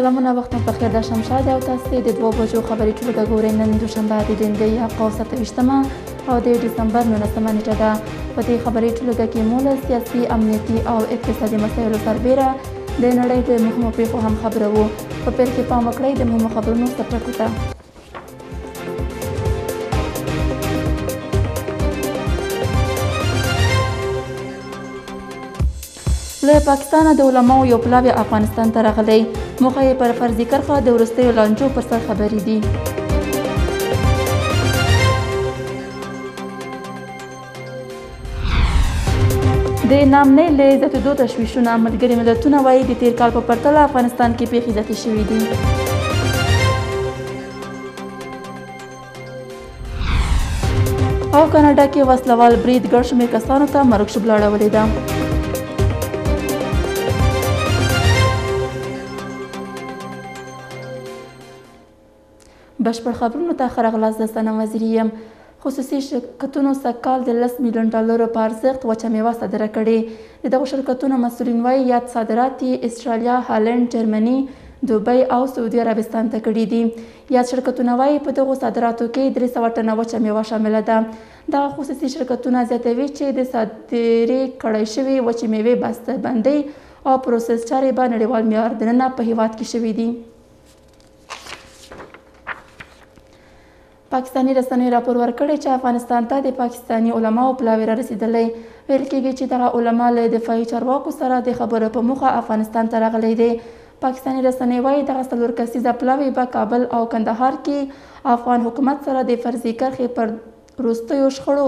سلامونه، وخت مو پخیر. د شمشاد او تاسو د 2 بجو خبري ټولګه ګورئ. نن دوشنبه د لنډۍ حق 27 او د ډسمبر 19 نیټه ده. په دې خبري ټولګه کې مو له سیاسي، امنیتي او اقتصادي مسایلو سربیره د نړۍ د مهمو پیښو هم خبره وو. په پیل کې پام وکړئ د مهمو خبرونو څپرکو ته. له پاکستانه د علماو یو پلاوی افغانستان ته راغلی. موخه یې پر فرضي کرښه د وروستیو لانجو پر سر خبرې دي. د نامنۍ له زیاتېدو تشویشونه. ملګري ملتونه وایي د تیر کال په پرتله افغانستان کې پیښې زیاتې شوي دي. او کاناډا کې وسلوال برید ګڼ شمېر کسانو ته مرګ ژوبله اړولې ده. بشپړ خبرونو ته ښه راغلاست. زه سنم وزیري یم. خصوصي شرکتونو سږکال د $10 میلیون په ارزښت وچه میوه صادره کړې. د دغو شرکتونو مسؤلین وایي یاد صادرات یې اسټرالیا، هالند، جرمني، دوبۍ او سعودي عربستان ته کړي دي. یاد شرکتونه وایي په دغو صادراتو کې 300 ټنه وچه میوه شامله ده. دغه خصوصي شرکتونه زیاتوي چې د صادرې کړای شوې وچې میوې بسته‌بندۍ او پروسس چارې به نړیوال معیار دننه په هیواد کې شوي دي. پاکستاني رسنیو راپور ورکړی چې افغانستان ته د پاکستاني علماو پلاوی را رسېدلی. ویل کېږي چې دغه علما له دفاعي چارواکو سره د خبرو په موخه افغانستان ته راغلی دی. پاکستاني رسنۍ وایي دغه 4 کسیزه پلاوی به کابل او کندهار کې افغان حکومت سره د فرضي کرښې پر وروستیو شخړو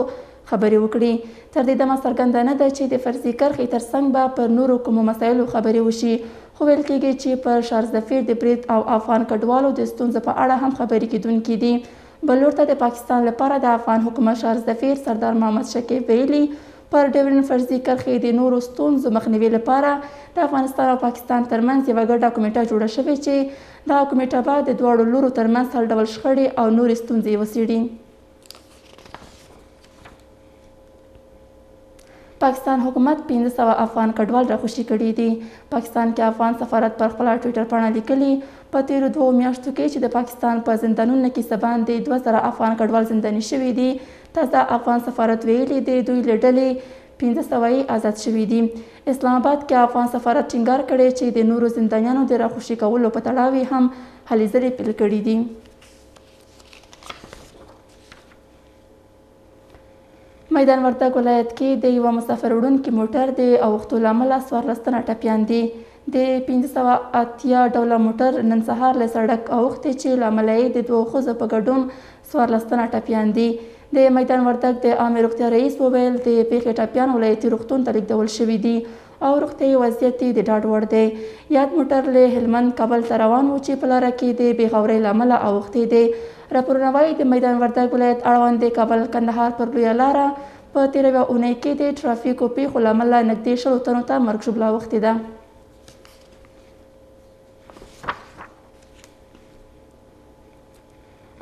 خبرې وکړي. تر دې دمه څرګنده نه ده چې د فرضي کرښې ترڅنګ به پر نورو کومو مسایلو خبرې وشي. خو ویل کېږي چې پر شارزفیر د برید او افغان کډوالو د ستونزو په اړه هم خبرې کېدونکي دي. بل لور ته د پاکستان لپاره د افغان حکومت شارزفیر سردار محمد شکیب ویلي پر ډیورنډ فرضي کرښې د نورو ستونزو مخنیوي لپاره د افغانستان او پاکستان ترمنځ یوه ګډه کمیټه جوړه شوې چې دغه کمیټه به د دواړو لورو ترمنځ هر ډول شخړې او نورې ستونزې وڅېړي. پاکستان حکومت 500 افغان کډوال راخوشي کړي دي. پاکستان کې افغان سفارت پر خپله ټویټر پاڼه لیکلي په تیرو 2 میاشتو کې چې د پاکستان په زندانونو کې څه باندې 2000 افغان کډوال زنداني شوي دي. تازه افغان سفارت ویلي دی دوی له ډلې 500 آزاد شوي دي. اسلام آباد کې افغان سفارت ټینګار کړی چې د نورو زندانیانو د راخوشي کولو په تړاو هم هلې ځلې پیل کړي دي. میدان وردګ ولایت کې د یوه مسافر وړونکي موټر د اوښتو له امله 14 تنه ټپیان دي. د 580 ډوله موټر نن سهار له سړک اوښتې چې له امله یې د 2 ښځو په ګډون 14 تنه ټپیان دي. د میدان وردګ د عامې روغتیا رئیس وویل د پیښې ټپیان ولایتي روغتون ته لیږدول شوي دي او روغتیایي وضعیت یې د ډاډ وړ دی. یاد موټر له هلمند کابل ته روان و چې په لاره کې د بېغورۍ له امله اوښتی دی. راپورونه وایي د میدان وردګ ولایت اړوند د کابل کندهار پر لویه لاره په تېره یوه اونۍ کې د ټرافیکو پیښو له امله نږدې 100 تنو ته مرګ ژوبله اوښتې ده.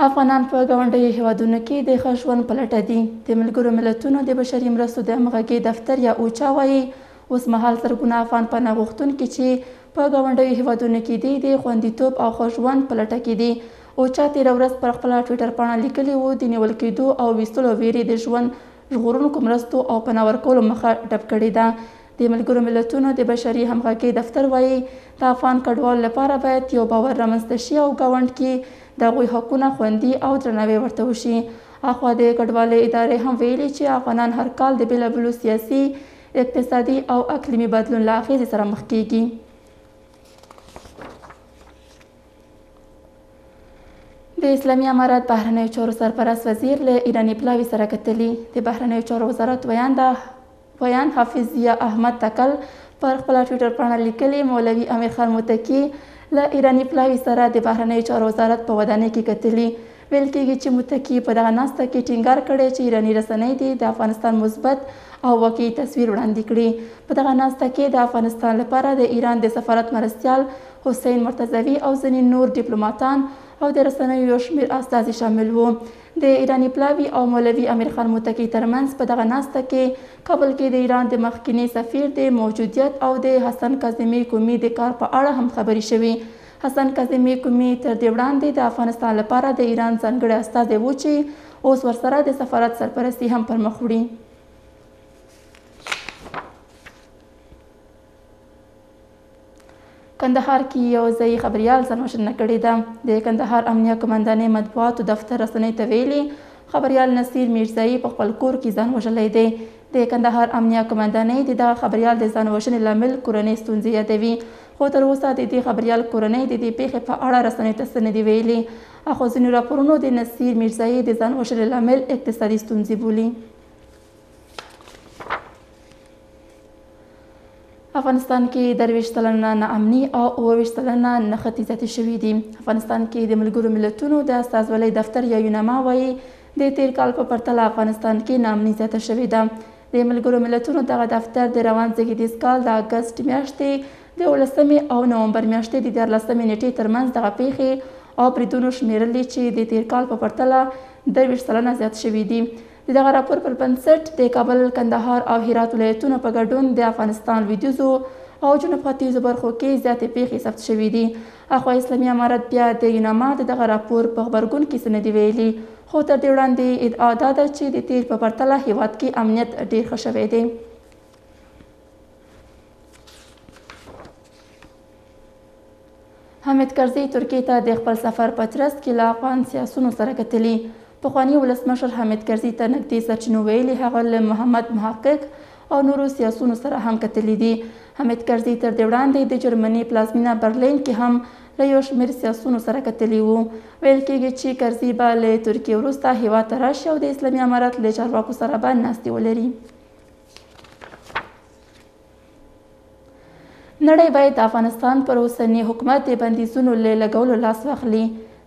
افغانان په ګاونډیو هیوادونو کې د ښه ژوند په لټه دي. د ملګرو ملتونو د بشري مرستو د همغږۍ دفتر یا اوچا وایي اوس مهال زرګونه افغان پناه غوښتونکي چې په ګاونډیو هیوادونو کې دي د خوندیتوب او ښه ژوند په لټه کې دي. اوچا تېره ورځ پر خپله ټویټر پاڼه لیکلي وو د نیول کېدو او ویستلو ویرې د ژوند ژغورونکو مرستو او پناه ورکولو مخه ډب کړې ده. د ملګرو ملتونو د بشري همغږۍ دفتر وایي د افغان کډوالو لپاره باید یو باور رامنځته شي او ګاونډ کې د هغوی حقونه خوندي او درناوی ورته وشي. اخوا د کډوالۍ ادارې هم ویلي چې افغانان هر کال د بېلابېلو سیاسي، اقتصادي او اقلیمي بدلون له اغېزې سره مخ کېږي. د اسلامي امارات بهرنیو چارو سرپرست وزیر له ایراني پلاوي سره کتلي. د بهرنیو چارو وزارت ویان حافظ ضیا احمد تکل پر خپله ټویټر پاڼه لیکلي مولوي امیر خان متکي له ایراني پلاوي سره د بهرنیو چارو وزارت په ودانۍ کې کتلي. ویل کېږي چې متکي په دغه ناسته کې ټینګار کړی چې ایراني رسنۍ دي د افغانستان مثبت او واقعي تصویر وړاندې کړي. په دغه ناسته کې د افغانستان لپاره د ایران د سفارت مرستیال حسین مرتضوي او ځینې نور ډیپلوماتان او د رسنیو یو شمېر استازي شامل وو. د ایراني پلاوي او مولوي امیر خان متکي ترمنځ په دغه ناسته کې کابل کې د ایران د مخکني سفیر د موجودیت او د حسن کاظمي قومي د کار په اړه هم خبرې شوې. حسن کاظمي کومي تر دې وړاندې د افغانستان لپاره د ایران ځانګړی استازی و چې اوس ورسره د سفارت سرپرستي هم پر مخ وړي. کندهار کې یو ځایي خبریال ځانوژنه کړې ده. د کندهار امنیه قمندانۍ مطبوعاتو دفتر رسنیو ته ویلي خبریال نصیر میرزایی په خپل کور کې ځان وژلی دی. د کندهار امنیه قمندانۍ د دغه خبریال د ځان وژنې لامل کورنۍ ستونزې یادوي، خو تر اوسه د دې خبریال کورنۍ د دې پیښې په اړه رسنیو ته څه نه دي ویلي. اخو ځینو راپورونو د نصیر میرزایی د ځان وژنې لامل اقتصادي ستونزې بولي. افغانستان کې 23 سلنه ناامني او 28 سلنه نښتې زیاتې شوي دي. افغانستان کې د ملګرو ملتونو د استازولۍ دفتر یا یوناما وایي د تیر کال په پرتله افغانستان کې ناامني زیاته شوې ده. د ملګرو ملتونو دغه دفتر د روان زېږدیز کال د اګست میاشتې د 18 او نومبر میاشتې د 14 نیټې ترمنځ دغه پیښې او بریدونو شمیرلي چې د تیر کال په پرتله 23 سلنه زیات شوي دي. د دغه راپور پر بنسټ د کابل، کندهار او هرات ولایتونو په ګډون د افغانستان لویدیځو او جنوب ختیځو برخو کې زیاتې پیښې ثبت شوي دي. اخوا اسلامي امارت بیا د یوناما د دغه راپور په غبرګون کې څه نه دي ویلي، خو تر دې وړاندې ادعا دا ده چې د تیر په پرتله هیواد کې امنیت ډیر ښه شوی دی. حامد کرزي ترکیې ته د خپل سفر په ترڅ کې له افغان سیاسونو سره کتلي. پخواني ولسمشر حامد کرزي ته نږدې سرچینو ویلي هغه له محمد محقق او نورو سیاسونو سره هم کتلي دي. حامد کرزي تر دې وړاندې د جرمني پلازمینه برلین کې هم له یو شمېر سیاسونو سره کتلي وو. ویل کېږي چې کرزي به له ترکیې وروسته هیواد ته راشي او د اسلامي امارت له چارواکو سره به ناستې ولري. نړۍ باید د افغانستان پر اوسني حکومت د بندیزونو له لګولو لاس واخلي.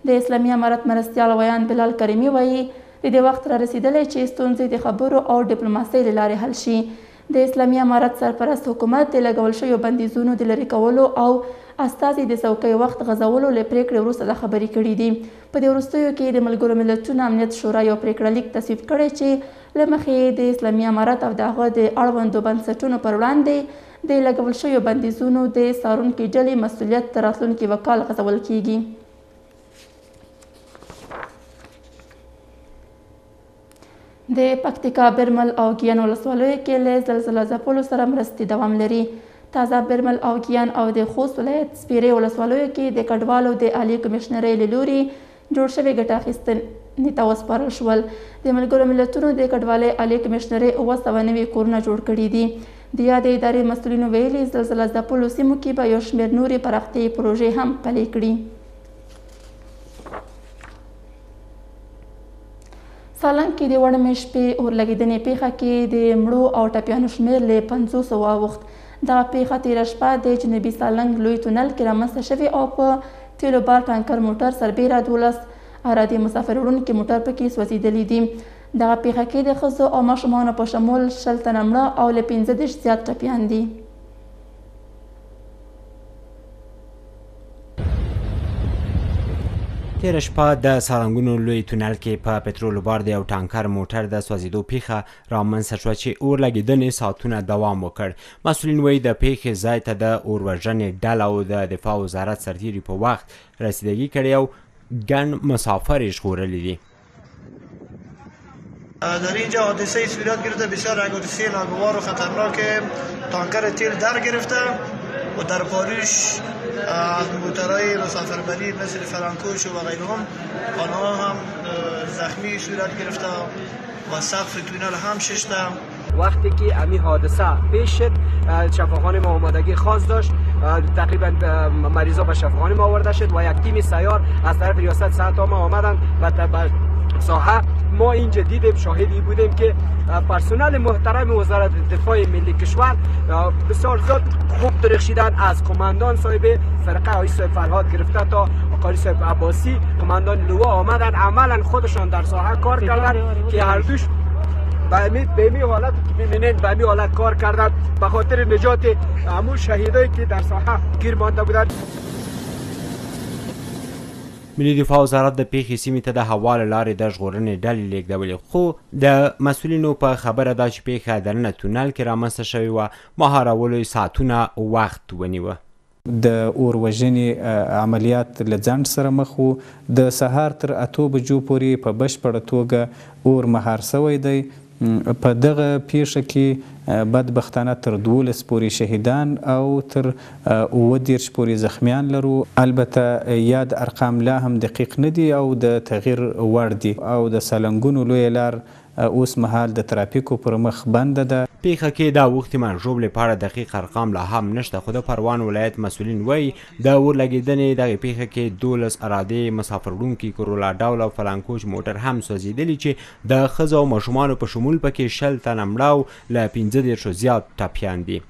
د اسلامي امارت مرستیال ویان بلال کریمي وایي د دې وخت را رسیدلی چې ستونزې د خبرو او ډیپلوماسۍ له لارې حل شي. د اسلامي امارت سرپرست حکومت د لګول شویو بندیزونو د لرې کولو او استازي د څوکۍ وخت غځولو له پریکړې وروسته دا خبرې کړي دي. په دې وروستیو کې د ملګرو ملتونو امنیت شورا یو پریکړه لیک تصویب کړی چې له مخې د اسلامي امارت او د هغه د اړوندو بنسټونو پر وړاندې د لګول شویو بندیزونو د څارونکي ډلې مسؤلیت تر راتلونکي وکال غځول کیږي. د پکتیکا، برمل او ګیان ولسوالیو کې له زلزله ځپلو سره مرستې دوام لري. تازه برمل او ګیان او د خوست ولایت سپیرې ولسوالیو کې د کډوالو د عالی کمیشنرۍ له لوري جوړ شوي ګټه اخیستنې ته وسپارل شول. د ملګرو ملتونو د کډوالۍ عالی کمیشنرۍ 990 کورونه جوړ کړي دي. د یادې ادارې مسؤلینو ویلي زلزله ځپلو سیمو کې به یو شمېر نورې پراختیایي پروژې هم پلي کړي. سالنګ کې د وړمې شپې اورلګېدنې پیښه کې د مړو او ټپیانو شمېر له 500 واوښت. دغه پیښه تېره شپه د جنوبي سالنګ لوی تونل کې رامنځته شوې او په تیلو بار ټانکر موټر سربیره 12 ارادي مسافر وړونکي موټر پکې سوځېدلي دي. دغه پیښه کې د ښځو او ماشومانو په شمول 20 تنه مړه او له 15 زیات ټپیان دي. تېره شپه د سالنګونو لوی تونل کې په پټرولو بار د یو ټانکر موټر د سوځېدو پیښه رامنځته شوه چې اور لګېدنې ساعتونه دوام وکړ. مسؤلین وایي د پیښې ځای ته د اور وژنې ډله او د دفاع وزارت سرتیري په وخت رسیدگی کړې او ګڼ مسافر یې ژغورلی دي. در اینجا حادثه صورت گرفته، بسیار یک حادثه ناگوار و خطرناک. تانکر تیل در گرفته و در پاریش از موترهای مسافربری مثل فرانکوش و غیرهم آنها هم زخمی صورت گرفته و سقف تونل هم ششته. وقتی که همین حادثه پیش شد شفاخانه ما آمادگی خاص داشت، تقریبا مریضا به شفاخانه ما آورده شد و یک تیم سیار از طرف ریاست صحت عامه آمدن و ساحه ما اینجا دیدیم، شاهدی بودیم که پرسنل محترم وزارت دفاع ملی کشور بسیار زیاد خوب درخشیدن، از کماندان صاحب فرقه آقای صاحب فرهاد گرفته تا آقای صاحب عباسی کماندان لوا آمدن، عملا خودشان در ساحه کار کردن که هر دوش به می حالت که می‌بینید به می حالت کار کردن به خاطر نجات همون شهیدایی که در ساحه گیر مانده بودند. ملي دفاع وزارت د پیښې سیمې ته د هوا له لارې د ژغورنې ډلې لېږدولې، خو د مسؤلینو په خبره ده چې پیښه دننه تونل کې رامنځته شوې وه، مهارولو یې ساعتونه وخت ونیوه. د اور وژنې عملیات له ځنډ سره مخ وو. د سهار تر 8 بجو پورې په بشپړه توګه اور مهار شوی دی. په دغه پیښه کې بدبختانه تر 12 پورې شهیدان او تر 29 پورې زخمیان لرو. البته یاد ارقام لا هم دقیق نه دي او د تغییر وړ دي او د سالنګونو لویه لار اوس مهال د ترافیکو پر مخ بنده ده. پیښه کې د وختي مرجوب لپاره دقیق ارقام لا هم نشته، خو د پروان ولایت مسؤلین وایي د اور لګېدنې دغه پیښه کې 12 ارادې مسافروړونکي کرولا ډول او فلانکوچ موټر هم سوځېدلي چې د ښځو او ماشومانو په شمول پکې 60 تنه مړه له 15 زیات ټپیان دي.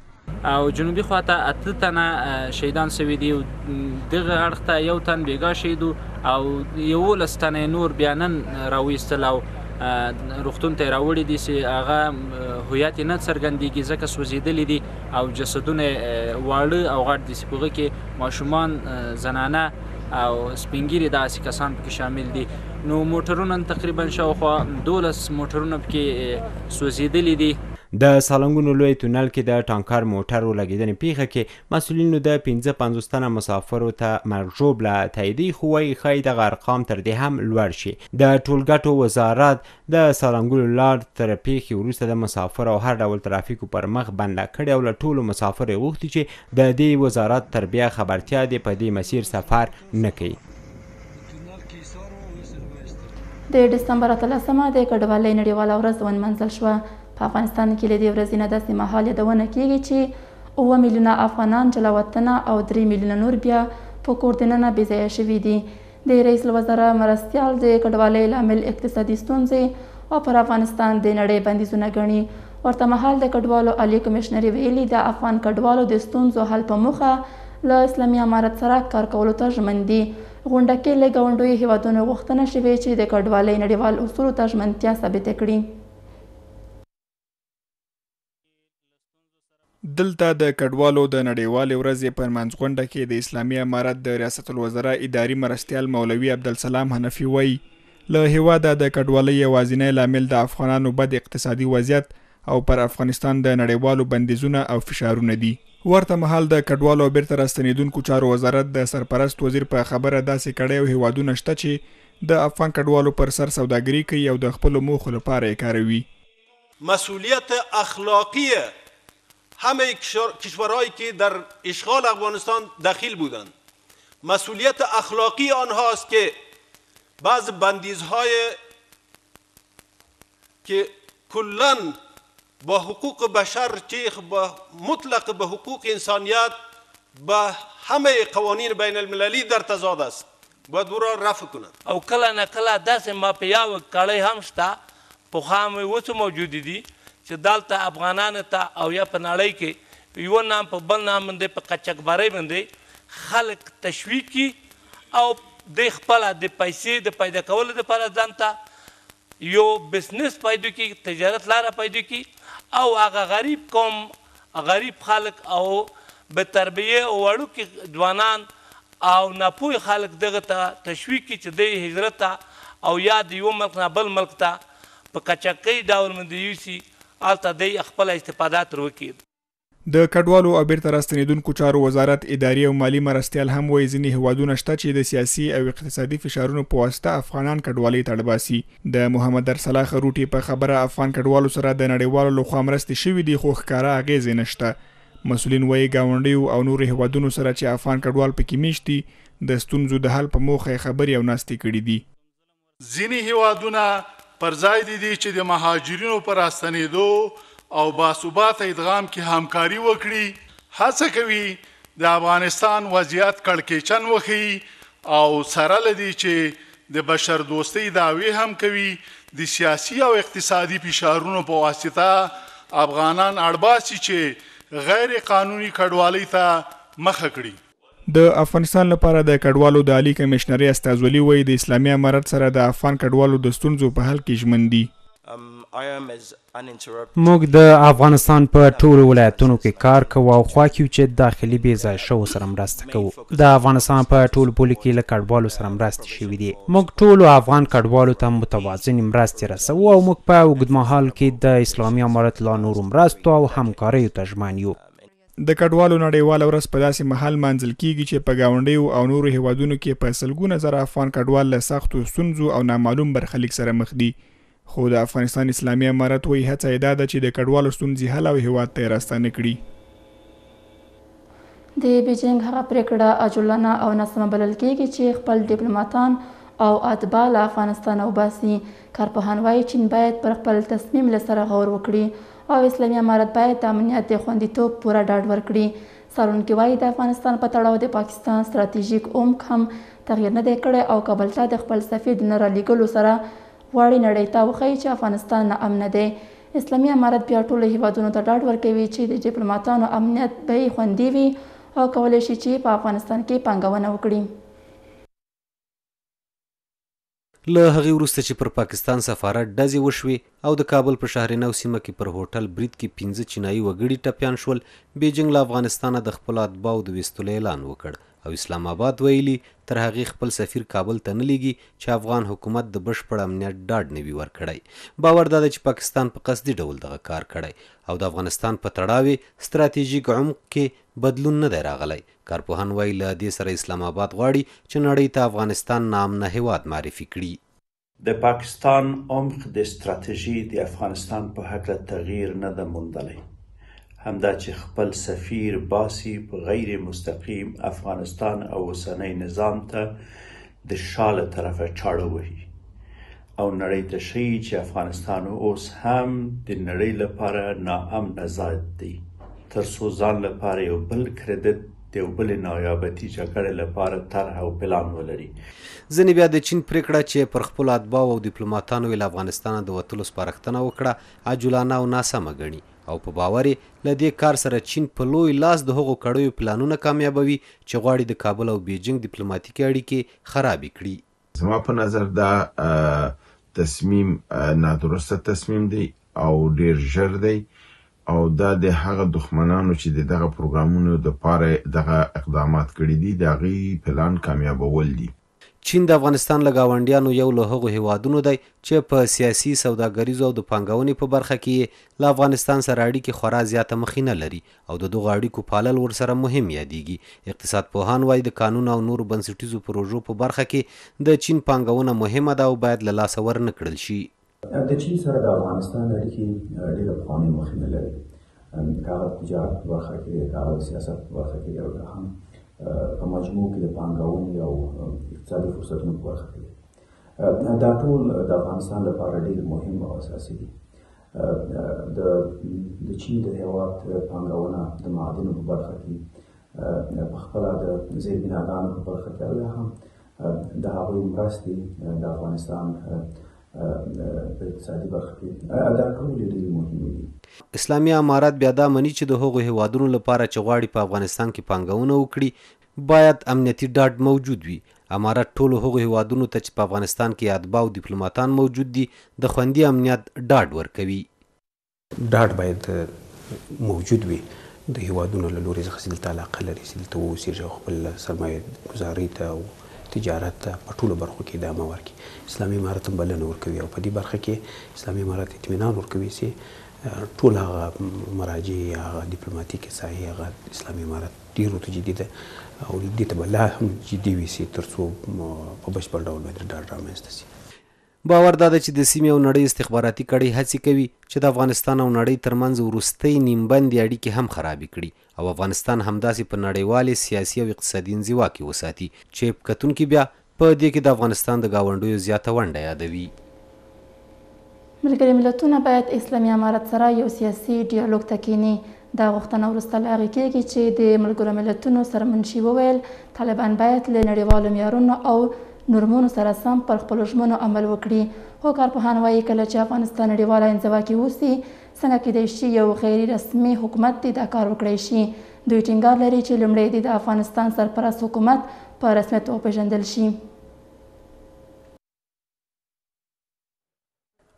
او جنوبي خواته 8 تنه شهیدان سوي دي. دغه اړخ ته 1 تن بیګا شهید او 11 تنه نور بیا نن راویستل او روغتون ته راوړي دي چې هغه هویت نه څرګندېږي ځکه سوځېدلي دي او جسدونه واړه او غټ دي چې په هغه کې ماشومان، زنانه او سپینګیري داسې کسان پکې شامل دي. نو موټرونه تقریبا شاوخوا 12 موټرونه پکې سوځېدلي دي. د سالنګونو لوی تونل کې د ټانکر موټرو لګېدنې پیښه کې مسؤلینو د 55 تنه مسافرو ته مرګ ژوبله تاییدي، خو وایي ښایي دغه ارقام تر دې هم لوړ شي. د ټولګټو وزارت د سالنګونو لار تر پیښې وروسته د مسافر او هر ډول ترافیکو پر مخ بنده کړې او له ټولو مسافر یې غوښتي چې د دې وزارت تر بیا خبرتیا دې په دې مسیر سفر نه کوي. د ډسمبر 13 د کډوالۍ نړیواله ورځ ونمنځل شوه. په افغانستان کې له دې ورځې نه داسې مهال یادونه کیږي چې 9 میلیونه افغانان جلا وطنه او 3 میلیونه نور بیا په کور دننه بې ځایه شوي دي. د رئیس الوزرا مرستیال د کډوالۍ لامل اقتصادي ستونزې او پر افغانستان د نړۍ بندیزونه ګڼي. ورته مهال د کډوالو عالی کمشنري ویلي د افغان کډوالو د ستونزو حل په موخه له اسلامي امارت سره کار کولو ته ژمن دي. غونډه کې له ګاونډیو هیوادونو غوښتنه شوې چې د کډوالۍ نړیوال اصولو ته ژمنتیا ثابته کړي. دلته د کډوالو د نړیوالې ورځې په منځغونډه کې د اسلامي امارت د ریاست الوزرا اداري مرستیال مولوي عبدالسلام حنفي وایي له هیواده د کډوالۍ یوازینی لامل د افغانانو بد اقتصادي وضعیت او پر افغانستان د نړیوالو بندیزونه او فشارونه دي. ورته مهال د کډوالو بیرته راستنیدونکو چارو وزارت د سرپرست وزیر په خبره داسې کړی او هیوادونه شته چې د افغان کډوالو پر سر سوداګري کوي او د خپلو موخو لپاره یې کاروي. مسئولیت اخلاقی همه کشورهایی که در اشغال افغانستان دخیل بودند، مسئولیت اخلاقی آنهاست که بعض بندیزهای که کلاً با حقوق بشر چه با مطلق به حقوق انسانیت با همه قوانین بین المللی در تضاد است، باید او را رفع کنند. او کله نه کله داسې مافیاوې کړۍ هم شته پخوا هم اوس موجودې دي چې دلته افغانانو ته او یا په نړۍ کې یو نام په بل نام باندې په قاچاقبرۍ باندې خلک تشویق کړي او د خپله د پیسې د پیدا کولو دپاره ځان ته یو بزنس پیدا کړي، تجارت لاره پیدا کړي او هغه غریب قوم، غریب خلک او به تربیه او وړوکي ځوانان او ناپوه خلک دغه ته تشویق کړي چې د هجرت ته او یا د یو ملک نه بل ملک ته په قاچاقۍ ډول باندې یوسي هلته دی خپله استفاده تر وکړي. د کډوالو او بیرته راستنیدونکو چارو وزارت اداري او مالي مرستیال هم وایي ځینې هیوادونه شته چې د سیاسي او اقتصادي فشارونو په واسطه افغانان کډوالۍ ته اړ باسي. د محمد ارسلا خروټي په خبره افغان کډوالو سره د نړیوالو لخوا مرستې شوي دي خو ښکاره اغېزې نشته. مسؤلین وایي ګاونډیو او نورو هیوادونو سره چې افغان کډوال پکې میشت دي د ستونزو د حل په موخه خبرې او ناستې کړي دي. ځینې هیوادونه پر ځای دي چې د مهاجرینو پر راستنېدو او باثباته ادغام کې همکاري وکړي، هڅه کوي د افغانستان وضعیت کړکېچن وښیي او سره له دې چې د بشر دوستۍ دعوې هم کوي د سیاسي او اقتصادي فشارونو په واسطه افغانان اړباسي چې غیر قانوني کډوالۍ ته مخه کړي. د افغانستان لپاره د کډوالو د عالی کمشنري استازولي وایي د اسلامي امارت سره د افغان کډوالو د ستونزو په حل کې ژمن دي. موږ د افغانستان په ټولو ولایتونو کې کار کوو او خواږو چې داخلي بې ځای شوو سره مرسته کوو. د افغانستان په ټولو پولو کې له کډوالو سره مرستې شوي دي. موږ ټولو افغان کډوالو ته متوازنې مرستې رسوو او موږ په اوږدمهال کې د اسلامي امارت لا نورو مرستو او همکاریو ته ژمن یو. د کډوالو نړیواله ورځ په داسې مهال مانځل کیږي چې په ګاونډیو او نورو هیوادونو کې په سلګونه زره افغان کډوال له سختو ستونزو او نامعلوم برخلیک سره مخ دي. خو د افغانستان اسلامي امارت وایي هڅه یې دا ده چې د کډوالو ستونزې حل او هیواد ته یې راستانه کړي. د بیجینګ هغه پریکړه عاجلانه او ناسمه بلل کیږي چې خپل ډیپلوماتان او اتباع له افغانستان وباسي. کارپوهان وایي چین باید پر خپل تصمیم له سره غور وکړي او اسلامي امارت باید د امنیت د خوندیتوب پوره ډاډ ورکړي. څارونکي وایي د افغانستان په تړاو د پاکستان ستراتیژیک عمق هم تغییر نه دی کړی او کابل ته د خپل سفیر د نه رالیږلو سره غواړي نړۍ ته وښیي چې افغانستان ناامنه دی. اسلامي امارت بیا ټولو هیوادونو ته ډاډ ورکوي چې د ډیپلوماتانو امنیت به یې خوندي وي او کولی شي چې په افغانستان کې پانګونه وکړي. له هغې وروسته چې پر پاکستان سفارت ډزې وشوې او د کابل په شهرنو سیمه کې پر هوټل برید کې 15 چینایي وګړي ټپیان شول، بیجینګ له افغانستانه د خپلو اتباعو د ویستلو اعلان وکړ او اسلام آباد ویلي تر هغې خپل سفیر کابل ته نه لیږي چې افغان حکومت د بشپړ امنیت ډاډ نه وي ورکړی. باور دا ده چې پاکستان په قصدي ډول دغه کار کړی او د افغانستان په تړاو ستراتیژیک عمق کې بدلون نه دی راغلی. کارپوهان وایي له دې سره اسلام آباد غواړي چې نړۍ ته افغانستان ناامنه هیواد معرفي کړي. د پاکستان عمق د ستراتیژي د افغانستان په هکله تغییر نه ده موندلی، همدا چې خپل سفیر باسي په غیر مستقیم افغانستان او اوسنی نظام ته د شا له طرفه چاړه وهي او نړۍ ته ښیي چې افغانستان اوس هم د نړۍ لپاره ناامنه ځای دی، تر څو ځان لپاره یو بل کریډټ د یو بلې نایابتي جګړې لپاره طرح او پلان ولري. ځینې بیا د چین پریکړه چې پر خپلو اتباعو او ډیپلوماتانو یې له افغانستانه د وتلو سپارښتنه وکړه عاجلانه او ناسمه ګڼي او په باور یې له دې کار سره چین په لوی لاس د هغو کړیو پلانونه کامیابوي چې غواړي د کابل او بیجینګ ډیپلوماتیکي اړیکې خرابې کړي. زما په نظر دا تصمیم نادرسته تصمیم دی او ډیر ژر دی او دا د هغه دښمنانو چې د دغه پروګرامونو دپاره دغه اقدامات کړي دي د هغې پلان کامیابول دي. چین د افغانستان له ګاونډیانو یو له هغو هیوادونو دی چې په سیاسي، سوداګریزو او د پانګونې په برخه کې له افغانستان سره اړیکې خورا زیاته مخینه لري او د دغو اړیکو پالل ورسره مهم یادیږي. اقتصاد پوهان وایي د قانون او نورو بنسټیزو پروژو په برخه کې د چین پانګونه مهمه ده او باید له لاسه ورنه کړل شي. د چین سره د افغانستان اړیکې ډېره پخوانۍ مخینه لري، که هغه تجارت په برخه کې، که هغه سیاست په برخه کې او که هم په مجموع کې د پانګونې او اقتصادي فرصتونو په برخه کې. دا ټول د افغانستان لپاره ډېر مهم او اساسي دي. د چین د هېواد پانګونه د معادنو په برخه کې، په خپله د زیربناګانو په برخه کې او یا هم د هغوی مرستې د افغانستان په اقتصادي برخه کې دا ټول ډېرې مهمې دي. اسلامي امارت بیا دا مني چې د هغو هیوادونو لپاره چې غواړي په افغانستان کې پانګونه وکړي باید امنیتي ډاډ موجود وي. امارت ټولو هغو هیوادونو ته چې په افغانستان کې اتباع او ډیپلوماتان موجود دي د خوندي امنیت ډاډ ورکوي. ډاډ باید موجود وي د هیوادونو له لوري څخه چې دلته علاقه لري چې دلته واوسېږي او خپل سرمایه ګزارۍ ته او تجارت ته په ټولو برخو کې ادامه ورکړي. اسلامي امارت هم بلنه ورکوي او په دې برخه کې اسلامي امارت اطمینان ورکوي چې ټول هغه مراجع، هغه ډیپلوماتیک ساحې، هغه اسلامي امارت ډېر ورته جدي ده او دې ته به لا هم جدي وي تر څو په بشپړ ډول باید ډاډ رامنځته شي. باور دا ده چې د سیمې او نړۍ استخباراتي کړۍ هڅې کوي چې د افغانستان او نړۍ ترمنځ وروستۍ نیمبندې اړیکې هم خرابې کړي او افغانستان همداسې په نړیوالې سیاسي او اقتصادي انزوا کې وساتي چې کتونکي بیا په دې کې د افغانستان د ګاونډیو زیاته ونډه یادوي. ملګري ملتونه باید اسلامي امارت سره یو سیاسي ډیالوګ ته کیني. دا غوښتنه وروسته له هغې کېږي چې د ملګرو ملتونو سرمنشي وویل طالبان باید له نړیوالو معیارونو او نورمونو سره سم پر خپلو ژمنو عمل وکړي. خو کارپوهان وایي کله چې افغانستان نړیواله انزوا کې اوسي څنګه کیدای شي یو غیر رسمي حکومت دې دا کار وکړی شي. دوی ټینګار لري چې لومړی دې د افغانستان سرپرست حکومت په رسمیت وپېژندل شي.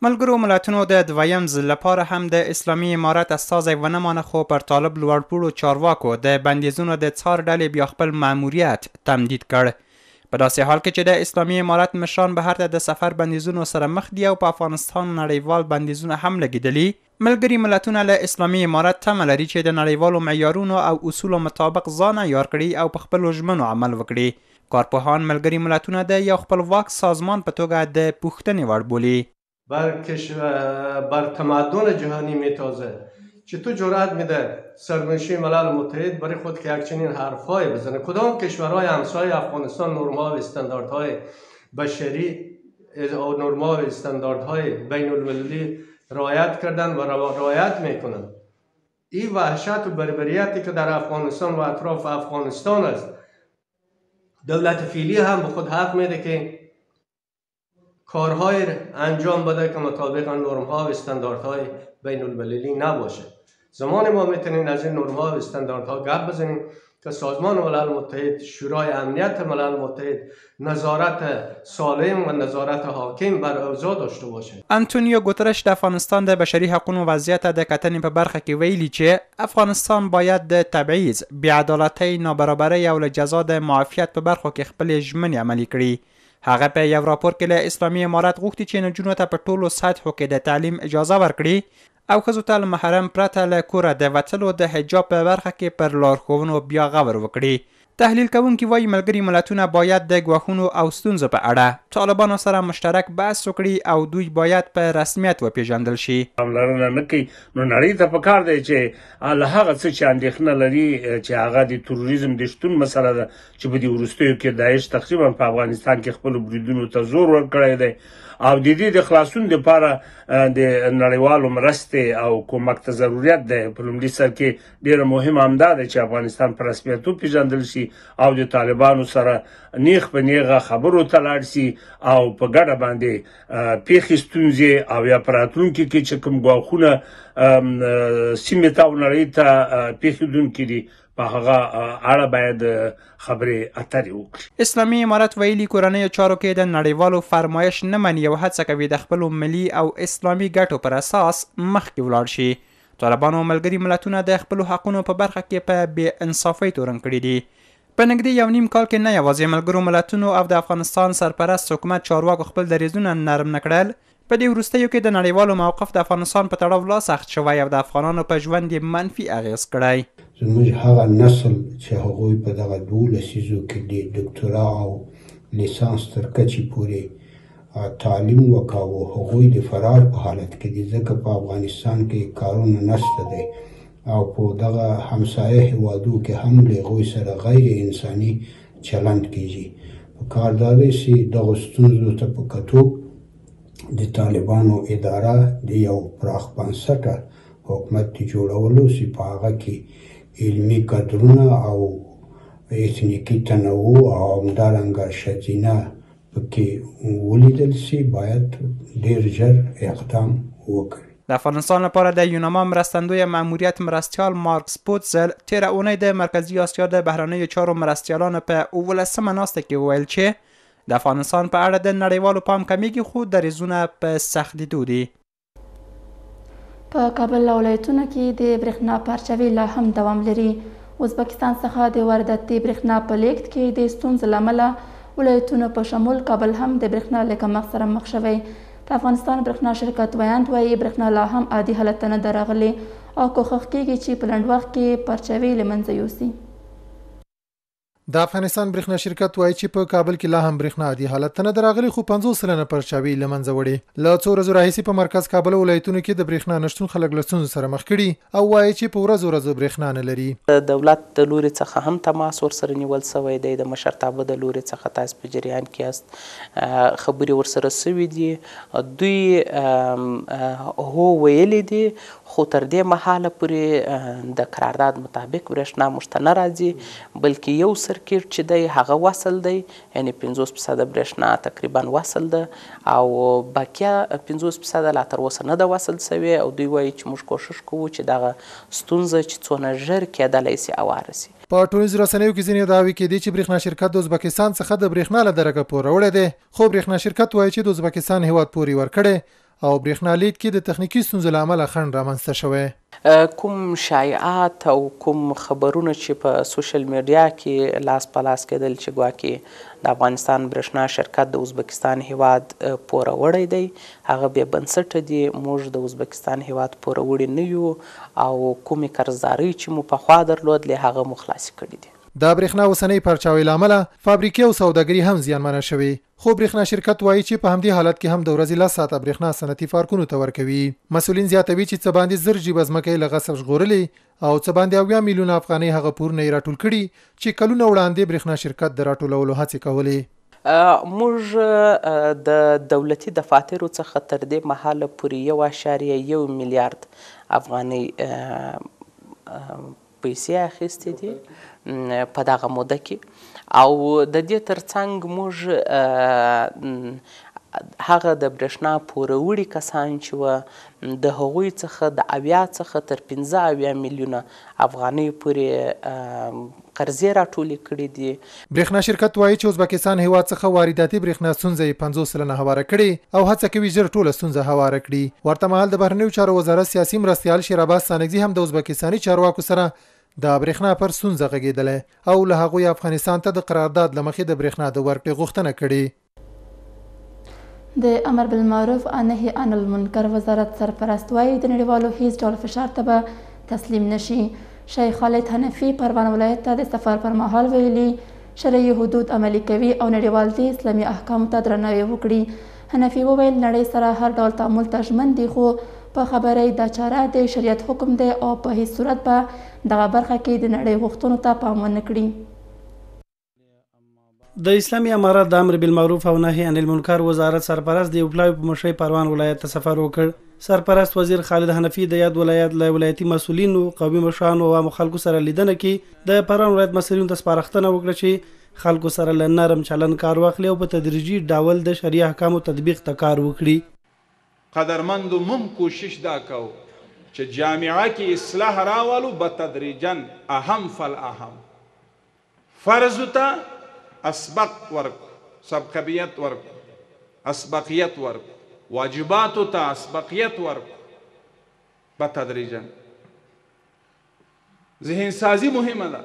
ملګرو ملتونو د دویم ځل لپاره هم د اسلامي امارت استازی ونه مانه خو پر طالب لوړپوړو چارواکو د بندیزونو د څار ډلې بیا خپل ماموریت تمدید کړ. په داسې حال کې چې د اسلامي امارت مشران بهر ته د سفر بندیزونو سره مخ دي او په افغانستان نړیوال بندیزونه هم لګیدلي، ملګري ملتونه له اسلامي امارت تمه لري چې د نړیوالو معیارونو او اصولو مطابق ځان عیار کړي او په خپلو ژمنو عمل وکړي. کارپوهان ملګري ملتونه د یو خپلواک سازمان په توګه د پوښتنې وړ بولي. بر تمدن جهانی میتازه چطور جرأت میده سرنوشت ملل متحد برای خود که یک چنین حرفای بزنه؟ کدام کشورهای همسایه افغانستان نرم‌ها و استانداردهای بشری و نرم‌ها و استانداردهای بین المللی رعایت کردن و رعایت میکنن؟ این وحشت و بربریتی که در افغانستان و اطراف افغانستان است، دولت فعلی هم به خود حق میده که کارهای انجام بده که مطابق نرم‌ها و استانداردهای بین المللی نباشه. زمان ما میتونیم از این نرم‌ها و استانداردها گپ بزنیم که سازمان ملل متحد، شورای امنیت ملل متحد نظارت سالم و نظارت حاکم بر اوضاع داشته باشه. انتونیو گوترش د افغانستان د بشري حقوقو وضعیت د کتنې په برخه کې ویلي چې افغانستان باید د تبعیض، بېعدالتۍ، نابرابرۍ او له جزا د معافیت په برخو کې خپلې ژمنې عملي کړي. هغه په یو راپور کې له اسلامي امارت غوښتي چې نجونو ته په ټولو سطحو کې د تعلیم اجازه ورکړي او ښځو ته له محرم پرته له کوره د وتلو د حجاب په برخه کې پر لارښوونو بیا غور وکړي. تحلیل کوونکي وایي ملګري ملتونه باید د ګواښونو او ستونزو په اړه طالبانو سره مشترک بحث وکړي او دوی باید په رسمیت وپېژندل شي. پاملرنه نه کوي نو نړۍ ته پکار دی چې له هغه څه چې اندېښنه لري چې هغه د تروریزم د شتون مسله ده چې په دې وروستیو کې داعش تقریبا په افغانستان کې خپلو بریدونو ته زور ورکړی دی او د دې د خلاصون لپاره د نړیوالو مرستې او کومک ته ضرورت دی. په لومړي سر کې ډېره مهمه همدا ده چې افغانستان په رسمیت وپېژندل شي او د طالبانو سره نیغ په نیغه خبرو ته لاړ شي او په ګډه باندې پیښې ستونزې او یا په راتلونکي کې چې کوم ګواښونه سیمې ته او نړۍ ته پیښېدونکي دي په هغه اړه باید خبرې اترې وکړي. اسلامي امارت ویلي کورنیو چارو کې د نړیوالو فرمایش نه مني او هڅه کوي د خپلو ملي او اسلامي ګټو پر اساس مخکې ولاړ شي. طالبانو ملګري ملتونه د خپلو حقونو په برخه کې په بې انصافۍ تورن کړي دي. په نږدې یو نیم کال کې نه یوازې ملګرو ملتونو او د افغانستان سرپرست حکومت چارواکو خپل دریځونه نرم نه کړل، په دې وروستیو کې د نړیوالو موقف د افغانستان په تړاو لا سخت شوی او د افغانانو په ژوند یې منفي اغېز کړی. زموږ هغه نسل چې هغوی په دغه 12 لسیزو کې د ډاکټرا او لیسانس تر کچې پورې تعلیم وکاوه، هغوی د فرار په حالت کې دي ځکه په افغانستان کې کارونه نشته دی او په دغه همسایه هیوادو کې هم له هغوی سره غیر انساني چلند کیږي. په کار دا دی چې دغو ستونزو ته په کتو د طالبانو اداره د یو پراخ بنسټه حکومت د جوړولو چې په هغه کې علمي کادرونه او اتنیکي تنوع او همدارنګه ښځینه پکې ولیدل شي باید ډېر ژر اقدام وکړي. د افغانستان لپاره د یوناما مرستندوی ماموریت مرستیال مارک سپوتزل تېره اونۍ د مرکزي اسیا د بهرنیو چارو مرستیالانو په 18مه ناسته کې وویل چې د افغانستان په اړه د نړیوالو پام کمیږي خو دریځونه په سخت لیدو دي. په کابل ولایتونو کې د برېښنا پارچاوي لا هم دوام لري. ازبکستان څخه د وارداتي برېښنا په لیږد کې د ستونزو له امله ولایتونو په شمول کابل هم د برېښنا له کمښت سره مخ شوی. د افغانستان برېښنا شرکت ویاند وایي برېښنا لا هم عادي حالت ته نه ده راغلې او کوښښ کېږي چې په لنډ وخت کې پارچاوي له منځه یوسي. د افغانستان برېښنا شرکت وایي چې په کابل کې لا هم برېښنا عادي حالت ته نه ده راغلې خو 50 سلنه پرچاوي له منځه وړي. له څو ورځو راهیسې په مرکز کابل ولایتونو کې د برېښنا نشتون خلک له ستونزو سره مخ کړي او وایي چې په ورځو برېښنا نه لري. دولت د لوري څخه هم تماس ورسره نیول شوی دی، د مشرتابه د لوري څخه تاسو په جریان کې یاست، خبرې ورسره شوي دي، دوی هو ویلي دي خو تر دې مهاله پورې د قرارداد مطابق برېښنا موږ ته نه راځي بلکې یو سرکټ چې دی هغه وصل دی، یعنې 50% برېښنا تقریبا وصل ده او باقیه 50% لا تر اوسه نه ده وصل شوې او دوی وایي چې موږ کوښښ کوو چې دغه ستونزه چې څونه ژر کېدلی شي اواره شي. په ټولنیزو رسنیو کې ځینې دعوې کېدي چې برېښنا شرکت د ازبکستان څخه د برېښنا له درکه پور راوړی دی خو برېښنا شرکت وایي چې د ازبکستان هیواد پورې ورکړی او برېښنالید کې د تخنیکي ستونزو له امله خنډ رامنځته شوی. کوم شایعات او کوم خبرونه چې په سوشل میډیا کې لاس په لاس کېدل چې ګواکې د افغانستان برېښنا شرکت د ازبکستان هیواد پوروړی دی هغه بې بنسټه دي. موږ د ازبکستان هیواد پوروړي نه یو او کومې قرضدارۍ چې مو پخوا درلودلې هغه مو خلاصې کړي دي. د برېښنا اوسنۍ پرچاوۍ له امله فابریکې او سوداګري هم زیانمنه شوې، خو برېښنا شرکت وایي چې په همدې حالت کې هم د ورځې 10 ساعته برېښنا صنعتي پارکونو ته ورکوي. مسؤلین زیاتوي چې څه باندې 1000 جیبه ځمکه یې له غصب ژغورلې او څه باندې 80 میلیونه افغانۍ هغه پورونه یې راټول کړي چې کلونه وړاندې برېښنا شرکت د راټولولو هڅې کولې. موږ د دولتي دفاترو څخه تر دې مهاله پورې 1.1 میلیارد افغانۍ پیسې اخیستې دي په دغه موده کې او د دې ترڅنګ موږ هغه د برېښنا پوروړي کسان چې وه د هغوی څخه د 80 څخه تر 15 میلیونه افغانۍ پورې قرضې راټولې کړي دي. برېښنا شرکت وایي چې ازبکستان هیواد څخه وارداتي برېښنا ستونزه یې 50% هواره کړې او هڅه کوي ژر ټوله ستونزه هواره کړي. ورته مهال د بهرنیو چارو وزارت سیاسي مرستیال شیرعباس سانګزي هم د ازبکستاني چارواکو سره د برېښنا پر ستونزه غږېدلی او له هغوی افغانستان ته د قرارداد له مخې د برېښنا د ورکړې غوښتنه کړې. د امر بالمعروف او نهي عن المنکر وزارت سرپرست وایي د نړیوالو هیڅ ډول فشار ته به تسلیم نشي. شیخ خالد حنفي پروان ولایت ته د سفر پر مهال ویلي شرعي حدود عملي کوي او نړیوال دي اسلامي احکامو ته درناوی وکړي. حنفي وویل نړۍ سره هر ډول تعامل ته ژمن دي خو په خبره دا چاره د شریعت حکم دی او په هیڅ صورت به دغه برخه کې د نړۍ غوښتنو ته پام ونه کړي. د اسلامي امارات د امر بالمعروف او نهي عن المنکر وزارت سرپرست د یو پلاوي په مشرۍ پروان ولایت ته سفر وکړ. سرپرست وزیر خالد حنفي د یاد ولایت له ولایتي مسؤلینو، قومي مشرانو او عامو خلکو سره لیدنه کې د پروان ولایت مسؤلینو ته سپارښتنه وکړه چې خلکو سره له نرم چلند کار واخلي او په تدریجي ډول د شریعه احکامو تطبیق ته کار وکړي. قدرمندو مم کوشش دا کو چې جامعه کې اصلاح راولو به تدریجا اهم فالاهم فرض ته اسبق ورکو، سبقیت ورکو، اسبقیت ورکو، واجباتو ته اسبقیت ورکو به تدریجا. ذهن سازی مهمه ده.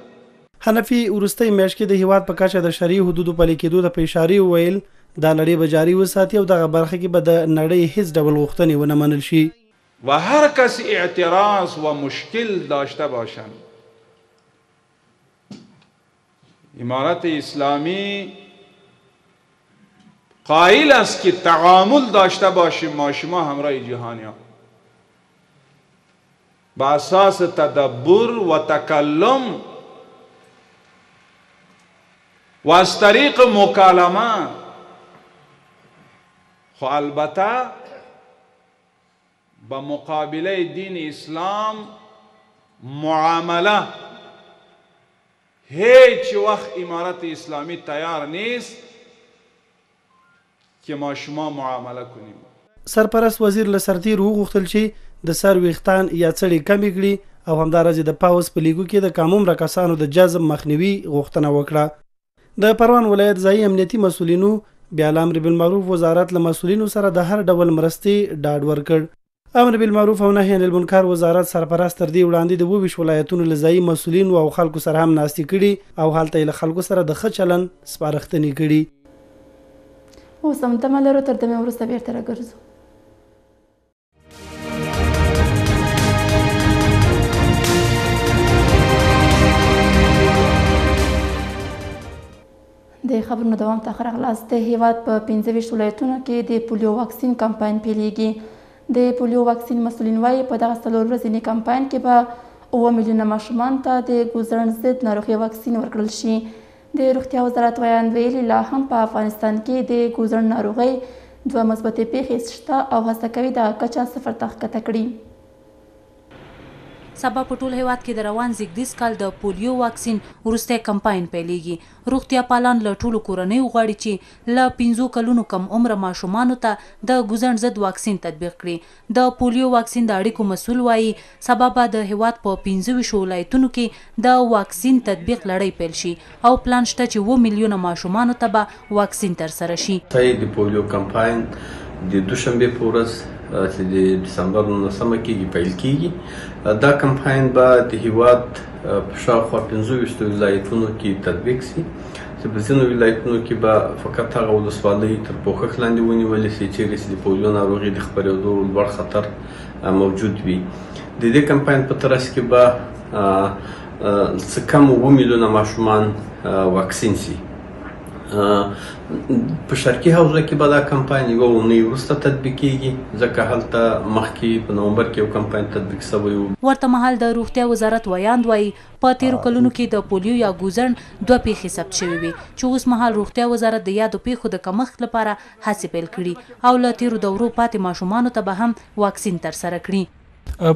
حنفي وروستۍ میاشت کې د هیواد په کچه د شرعي حدودو پلي کېدو ته په اشارې وویل دا لړۍ به جاري وساتي او دغه برخه کې به د نړۍ هیڅ ډول غوښتنې ونه منل شي. و هر کس اعتراض و مشکل داشته باشند امارت اسلامی قائل است که تعامل داشته باشیم ما شما همراه جهانیان با اساس تدبر و تکلم و از طریق مکالمه. خو البته با مقابله دین اسلام معامله هیچ وقت امارت اسلامی تیار نیست که ما شما معامله کنیم. سرپرست وزیر له سرتیرو وغوښتل چې د سر ویښتان یا څړې کمې کړي او همداراز د پاوز په لیګو کې د کامومره کسانو د جذب مخنیوي غوښتنه وکړه. د پروان ولایت ځایي امنیتي مسؤلینو بیا له امر بالمعروف وزارت له مسؤلینو سره د هر ډول مرستې ډاډ ورکړ. امر بالمعروف او نهي عن المنکر وزارت سرپرست تر دې وړاندې د 22 ولایتونو له ځایي مسؤلینو او خلکو سره هم ناستې کړي او هلته یې له خلکو سره د ښه چلند سپارښتنې کړي. اوس هم تمه لرو تر دمې وروسته بیرته راګرځو. د خبرونو دوام ته ښه راغلاست. د هیواد په 25 ولایتونو کې د پولیو واکسین کمپاین پیلیږي. د پولیو واکسین مسؤلین وایي په دغه 4 ورځني کمپاین کې به 7 میلیونه ماشومان ته د ګوزړن ضد ناروغۍ واکسین ورکړل شي. د روغتیا وزارت ویلي لا هم په افغانستان کې د ګوزړن ناروغۍ 2 مثبتې پیښې شته او هڅه کوي دغه کچه 0 ته ښکته کړي. سبا په ټول هیواد کې د روان زیږدیز کال د پولیو واکسین وروستی کمپاین پیلیږي. روغتیا پالان له ټولو کورنیو غواړي چې له 5 کلونو کم عمره ماشومانو ته د ګوزړن ضد واکسین تطبیق کړي. د پولیو واکسین د اړیکو مسؤل وایي سبا به د هیواد په 25 ولایتونو کې د واکسین تطبیق لړۍ پیل شي او پلان شته چې 2 میلیونه ماشومانو ته به واکسین ترسره شي. د پولیو کمپاین د دوشنبه په ورځ چې د دسمبر 19 کېږي پیل کېږي. دا کمپاین به د هیواد په شاوخوا 25 ولایتونو کې تطبیق شي چې په ځینو ولایتونو کې به فقط هغه ولسوالۍ تر پوښښ لاندې ونیولې شي چیرې چې د پولیو ناروغي د خپرېدو لوړ خطر موجود وي. د دې کمپاین په ترڅ کې به څه کم 7 میلیونه ماشومان واکسین شي. په شرقي حوزه کې به دا کمپاین یوه اونۍ وروسته تطبیق کېږي ځکه هلته مخکې په نومبر کې یو کمپاین تطبیق شوی و. ورته مهال د روغتیا وزارت ویاند وایي په تیرو کلونو کې د پولیو یا ګوزڼ 2 پیښې ثبت شوې وي چې اوس مهال روغتیا وزارت د یادو پیښو د کمښت لپاره هڅې پیل کړي او له تیرو دورو پاتې ماشومانو ته به هم واکسین ترسره کړي.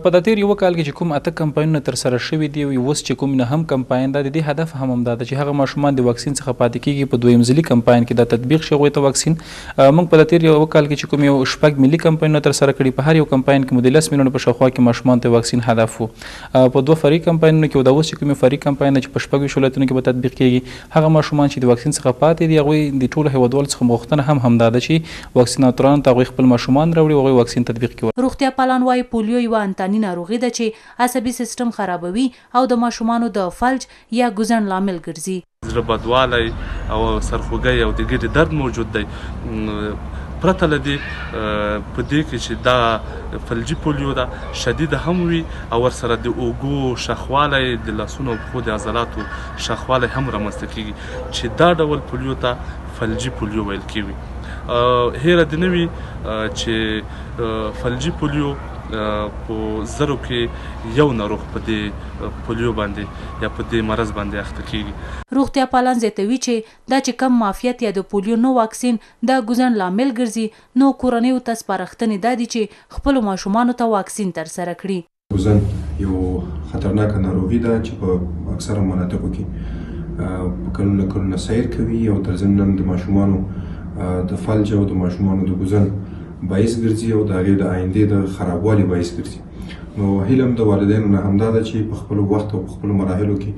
په د تیر یو کال کې چې کوم 8 کمپاینونه ترسره شوي دي او اوس چې کوم نه هم کمپاین ده، د دې هدف هم همدا ده چې هغه ماشومان د واکسین څخه پاتې کېږي. په دویم ځلي کمپاین کې د تطبیق شي هغوی ته واکسین. موږ په د تیر یو کال کې چې کوم یو 6 ملي کمپاینونه ترسره کړي، په هر یو کمپاین کې مو د 10 میلیونه په شاوخوا کې ماشومان ته واکسین هدف وو. په 2 فرعي کمپاینونو کې د اوس چې کوم فرعي کمپاین چې په 6 ولایتونو کې به تطبیق کېږي، هغه ماشومان چې د واکسین څخه پاتې دي هغوی د ټولو هیوادوالو څخه غوښتنه هم همدا ده چې واکسیناتورانو ته هغوی خپل ماشومان راوړي او هغوی واکسین تطبیق کړي. روغتیا پالان وایي پولیو یوه انتاني ناروغي ده چې عصبي سیستم خرابوي او د ماشومانو د فلج یا ګوزڼ لامل ګرځي. زړه بدوالی او سرخوږی او د ګیډې درد موجود دی. پرته له دې په دې کې چې دا فلجي پولیو ده شدیده هم وي او ورسره د اوږو شخوالی، د لاسونو او پښو د عضلاتو شخوالی هم رامنځته کېږي چې دا ډول پولیو ته فلجي پولیو ویل کېږي. هیره دې نه وي چې فلجي پولیو په زرو کې یو ناروغ په دې پولیو باندې یا په دې مرض باندې اخته کېږي. روغتیا پالان زیاتوي چې دا چې کم معافیت یا د پولیو نو واکسین د ګوزڼ لامل ګرځي، نو کورنیو ته سپارښتنې دا دي چې خپلو ماشومانو ته واکسین ترسره کړي. ګوزڼ یو خطرناکه ناروغي ده چې په اکثره مناطقو کې په کلونه سیر کوي او تر ضمن د ماشومانو د فلج او د ماشومانو د ګوزڼ باعث ګرځي او د هغې د آیندې د خرابوالي باعث ګرځي. نو هیله د والدینو نه همدا ده چې په خپلو وخت او په خپلو مراحلو کې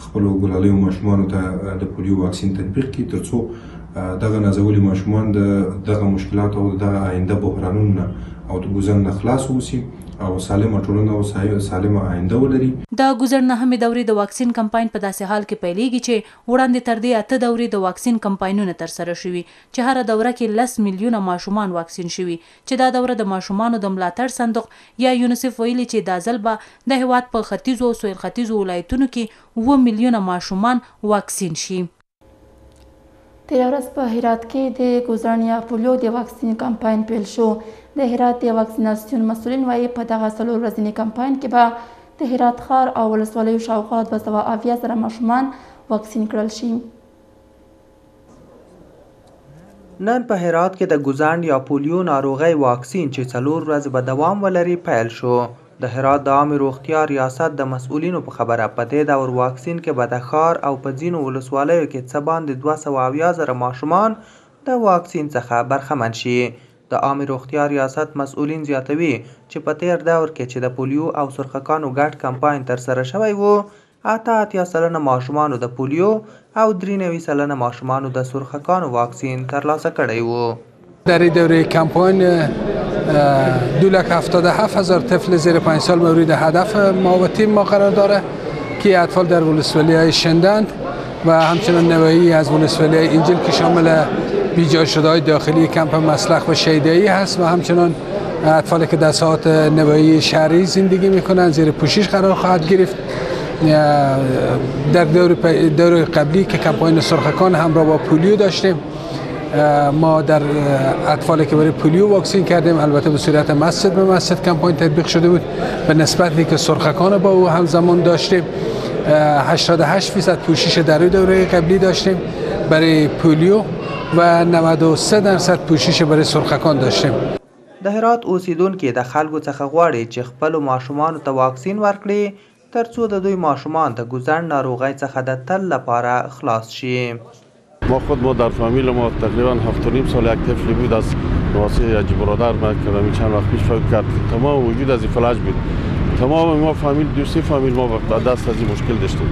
خپلو ګلالیو ماشومانو ته د پولیو واکسین تطبیق کړي تر څو دغه نازولي ماشومان د دغه مشکلاتو او دغه آینده بحرانونو نه او د ګوزڼ نه خلاص واوسي او سالمه ټولنه او سالمه آینده ولري. د ګوزڼ نهمې دورې د واکسین کمپاین په داسې حال کې پیلېږي چې وړاندې تر دې 8 دورې د واکسین کمپاینونه ترسره شوي چې هره دوره کې 10 میلیونه ماشومان واکسین شوي چې دا دوره د ماشومانو د ملاتړ صندوق یا یونیسف ویلي چې دا ځل به د هیواد په ختیځو او سویل ختیځو ولایتونو کې 7 میلیونه ماشومان واکسین شي. تېره ورځ په هرات کې د ګوزڼ یا پولیو د واکسین کمپاین پیل شو. د هرات د واکسیناسیون مسؤلین وایي په دغه 4 ورځني کمپاین کې به د هرات ښار او ولسوالیو شاوخوا 270 زره ماشومان واکسین کړل شي. نن په هرات کې د ګوزڼ یا پولیو ناروغۍ واکسین چې 4 ورځې به دوام ولري پیل شو. د هرات د عامې روغتیا ریاست د مسؤلینو په خبره په دې دور واکسین کې به د ښار او په ځینو ولسوالیو کې څه باندې 270 زره ماشومان د واکسین څخه برخمن شي. د عامې روغتیا ریاست مسؤلین زیاتوي چې په تیر دور کې چې د پولیو او سرخکانو ګډ کمپاین ترسره شوی و 88% ماشومانو د پولیو او 93% ماشومانو د سرخکانو واکسین ترلاسه کړی و. در این دوره کمپاین 277,000 طفل زیر 5 سال مورد هدف ما و تیم ما قرار داره که اطفال در ولسوالی‌های شندند و همچنان نوایی از ولسوالی‌های انجیل که شامل بیجا شده‌های داخلی کمپ مسلخ و شیدایی هست و همچنان اطفالی که در ساحات نوایی شهری زندگی میکنند زیر پوشش قرار خواهد گرفت. در دور قبلی که کمپاین سرخکان همراه با پولیو داشتیم، ما در اطفالی که برای پولیو واکسین کردیم البته به صورت مسجد به مسجد کمپاین تطبیق شده بود به نسبتی که سرخکان با او همزمان داشتیم. 88% پوشش در دوره قبلی داشتیم برای پولیو و 93% پوشش برای سرخکان داشتیم. د هرات اوسیدونکو د خلکو څخه غواړي چې خپل ماشومان ته واکسین ورکړي ترڅو د دوی ماشومان د ګوزڼ ناروغۍ څخه د تل لپاره خلاص شي. ما در فامیل ما تقریبا 7.5 سال یک طفلی بود از واسه حاجی برادر ما که چند وقت پیش فوت کرد. تمام وجود از فلج بود. تمام ما فامیل دوستی فامیل ما با دست از این مشکل داشتیم.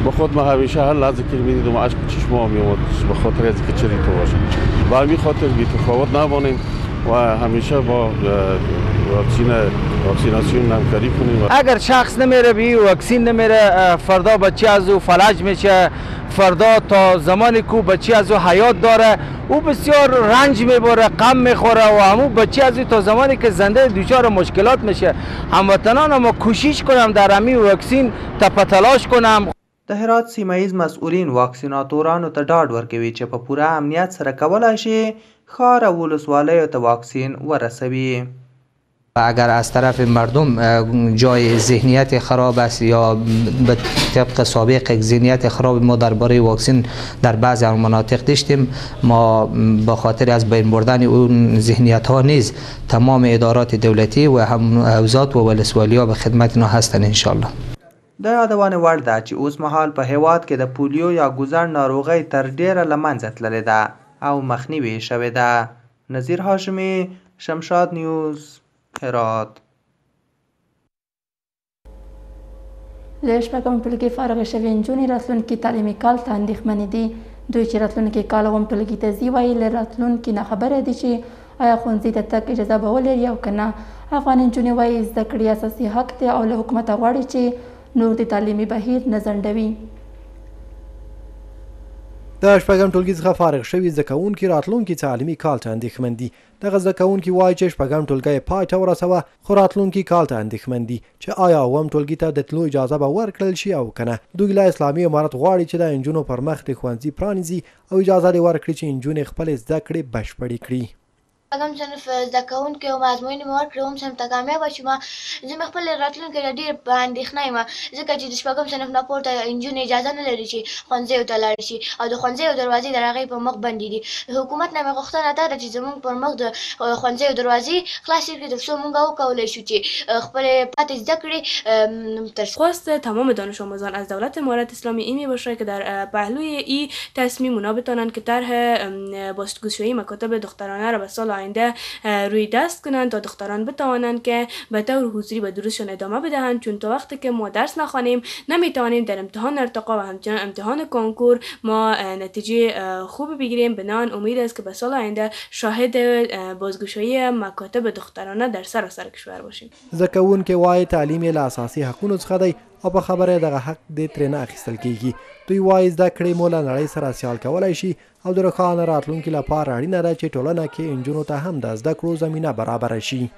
با خود ما همیشه هر لحظه که می‌دیدم اشک چشمام میومد به خاطر از که چری تو باشه. با همین خاطر بی تفاوت نبانیم و همیشه با واکسیناسیون همکاری کنیم. اگر شخص نمیره به واکسین نمیره، فردا بچه از او فلج میشه، فردا تا زمانی که بچه از او حیات داره او بسیار رنج میبره، غم میخوره و همون بچه از او تا زمانی که زنده دچار مشکلات میشه. هموطنان ما کوشش کنم در همین واکسین تلاش کنم. د هرات سیمه ییز مسؤلین واکسیناتورانو ته ډاډ ورکوي چې په پوره امنیت سره کولای شي ښار او ولسوالیو ته واکسین ورسوي. اگر از طرف مردم جای ذهنیت خراب است یا به طبق سابق ذهنیت خراب ما درباره واکسن در بعضی مناطق داشتیم، ما به خاطر از بین بردن اون ذهنیت ها نیز تمام ادارات دولتی و هم حوزات و ولسوالی ها به خدمت اینا هستند ان شاء الله. د یادونه وړ ده چې اوس مهال په هیواد کې د پولیو یا ګوزڼ ناروغۍ تر ډیره له منځه تللې ده او مخنیوي شوې ده. نذیر هاشمي، شمشاد نیوز، هرات. له شپږم ټولګي فارغ شوې نجونې راتلونکي تعلیمي کال ته اندېښمنې دي. دوی چې راتلونکي کال اووم ټولګي ته ځي وایي له راتلونکي نه خبره دي چې آیا ښوونځي ته تګ اجازه به ولري او که نه. افغان نجونې وایي زده کړې اساسي حق دی او له حکومته غواړي چې نور د تعلیمي بهیر نه ځنډوي. د شپږم ټولګي څخه فارغ شوي زده کوونکي راتلونکي تعلیمي کال ته اندېښمن دي. دغه زده کوونکي وایي چې شپږم ټولګی پای ته ورسوه، خو راتلونکي کال ته اندېښمن دي چې آیا اووم ټولګي ته د تلو اجازه به ورکړل شي او که نه. دوی له اسلامي امارت غواړي چې د نجونو پر مخ د ښوونځي پرانیزي او اجازه دې ورکړي چې نجونې خپلې زده کړې بشپړې کړي. شپږم صنف زده کوونکي او ازموینې مې ورکړې، اووم صنف ته کامیابه شوم. زه مې خپل راتلونکي ته ډېر په اندېښنه یم، ځکه چې د شپږم صنف نه پورته نجونې اجازه نه لري چې ښوونځیو ته لاړې شي او د ښوونځیو دروازې د هغې په مخ بندې دي. د حکومت نه مې غوښتنه دا ده چې زموږ پر مخ د ښوونځیو دروازې خلاصې کړي تر څو موږ وکولی شو چې خپلې پاتې زده کړې خواست تمام دانش آموزان از دولت امارت اسلامی این می باشد که در پهلوی این تصمیم اونا بتانند که طرح بازگشایی مکاتب دخترانه را به سال آینده روی دست کنند تا دختران بتوانند که به طور حضوری به دروسشان ادامه بدهند، چون تا وقتی که ما درس نخوانیم نمیتوانیم در امتحان ارتقا و همچنین امتحان کنکور ما نتیجه خوب بگیریم. بنابراین امید است که به سال آینده شاهد بازگشایی مکاتب دخترانه در سراسر کشور باشیم. زده کوونکي وایي تعلیم یې له اساسي حقونو څخه دی او په خبره دغه حق دې ترې نه اخیستل کیږي. دوی وایي زده کړې مو له نړۍ سره سیال کولی شي او د روښانه راتلونکي لپاره اړینه ده چې ټولنه کې نجونو ته هم د زده کړو زمینه برابره شي.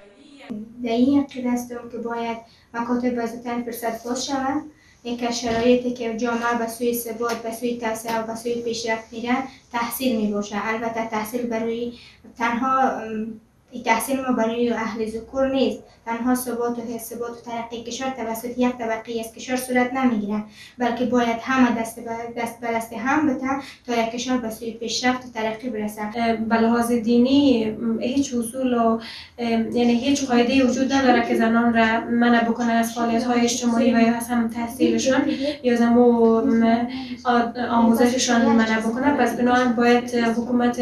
در این عقیده هستم که باید مکاتب زودتر فرصت باز شوند. یک شرایطی که جامعه به سوی ثبات، به سوی توسعه و به سوی پیشرفت میره تحصیل می باشه. البته تحصیل برای تنها تحصیل ما برای اهل ذکور نیست، تنها ثبات و ترقی کشور توسط یک طبقه از کشور صورت نمیگیره، بلکه باید همه دست به دست هم بتن تا یک کشور به سوی پیشرفت و ترقی برسه. به لحاظ دینی هیچ اصول و یعنی هیچ قاعده وجود نداره که زنان را منع بکنه از فعالیت‌های اجتماعی و یا هم تحصیلشان یا زمو آموزششان منع بکنه. پس بنابراین باید حکومت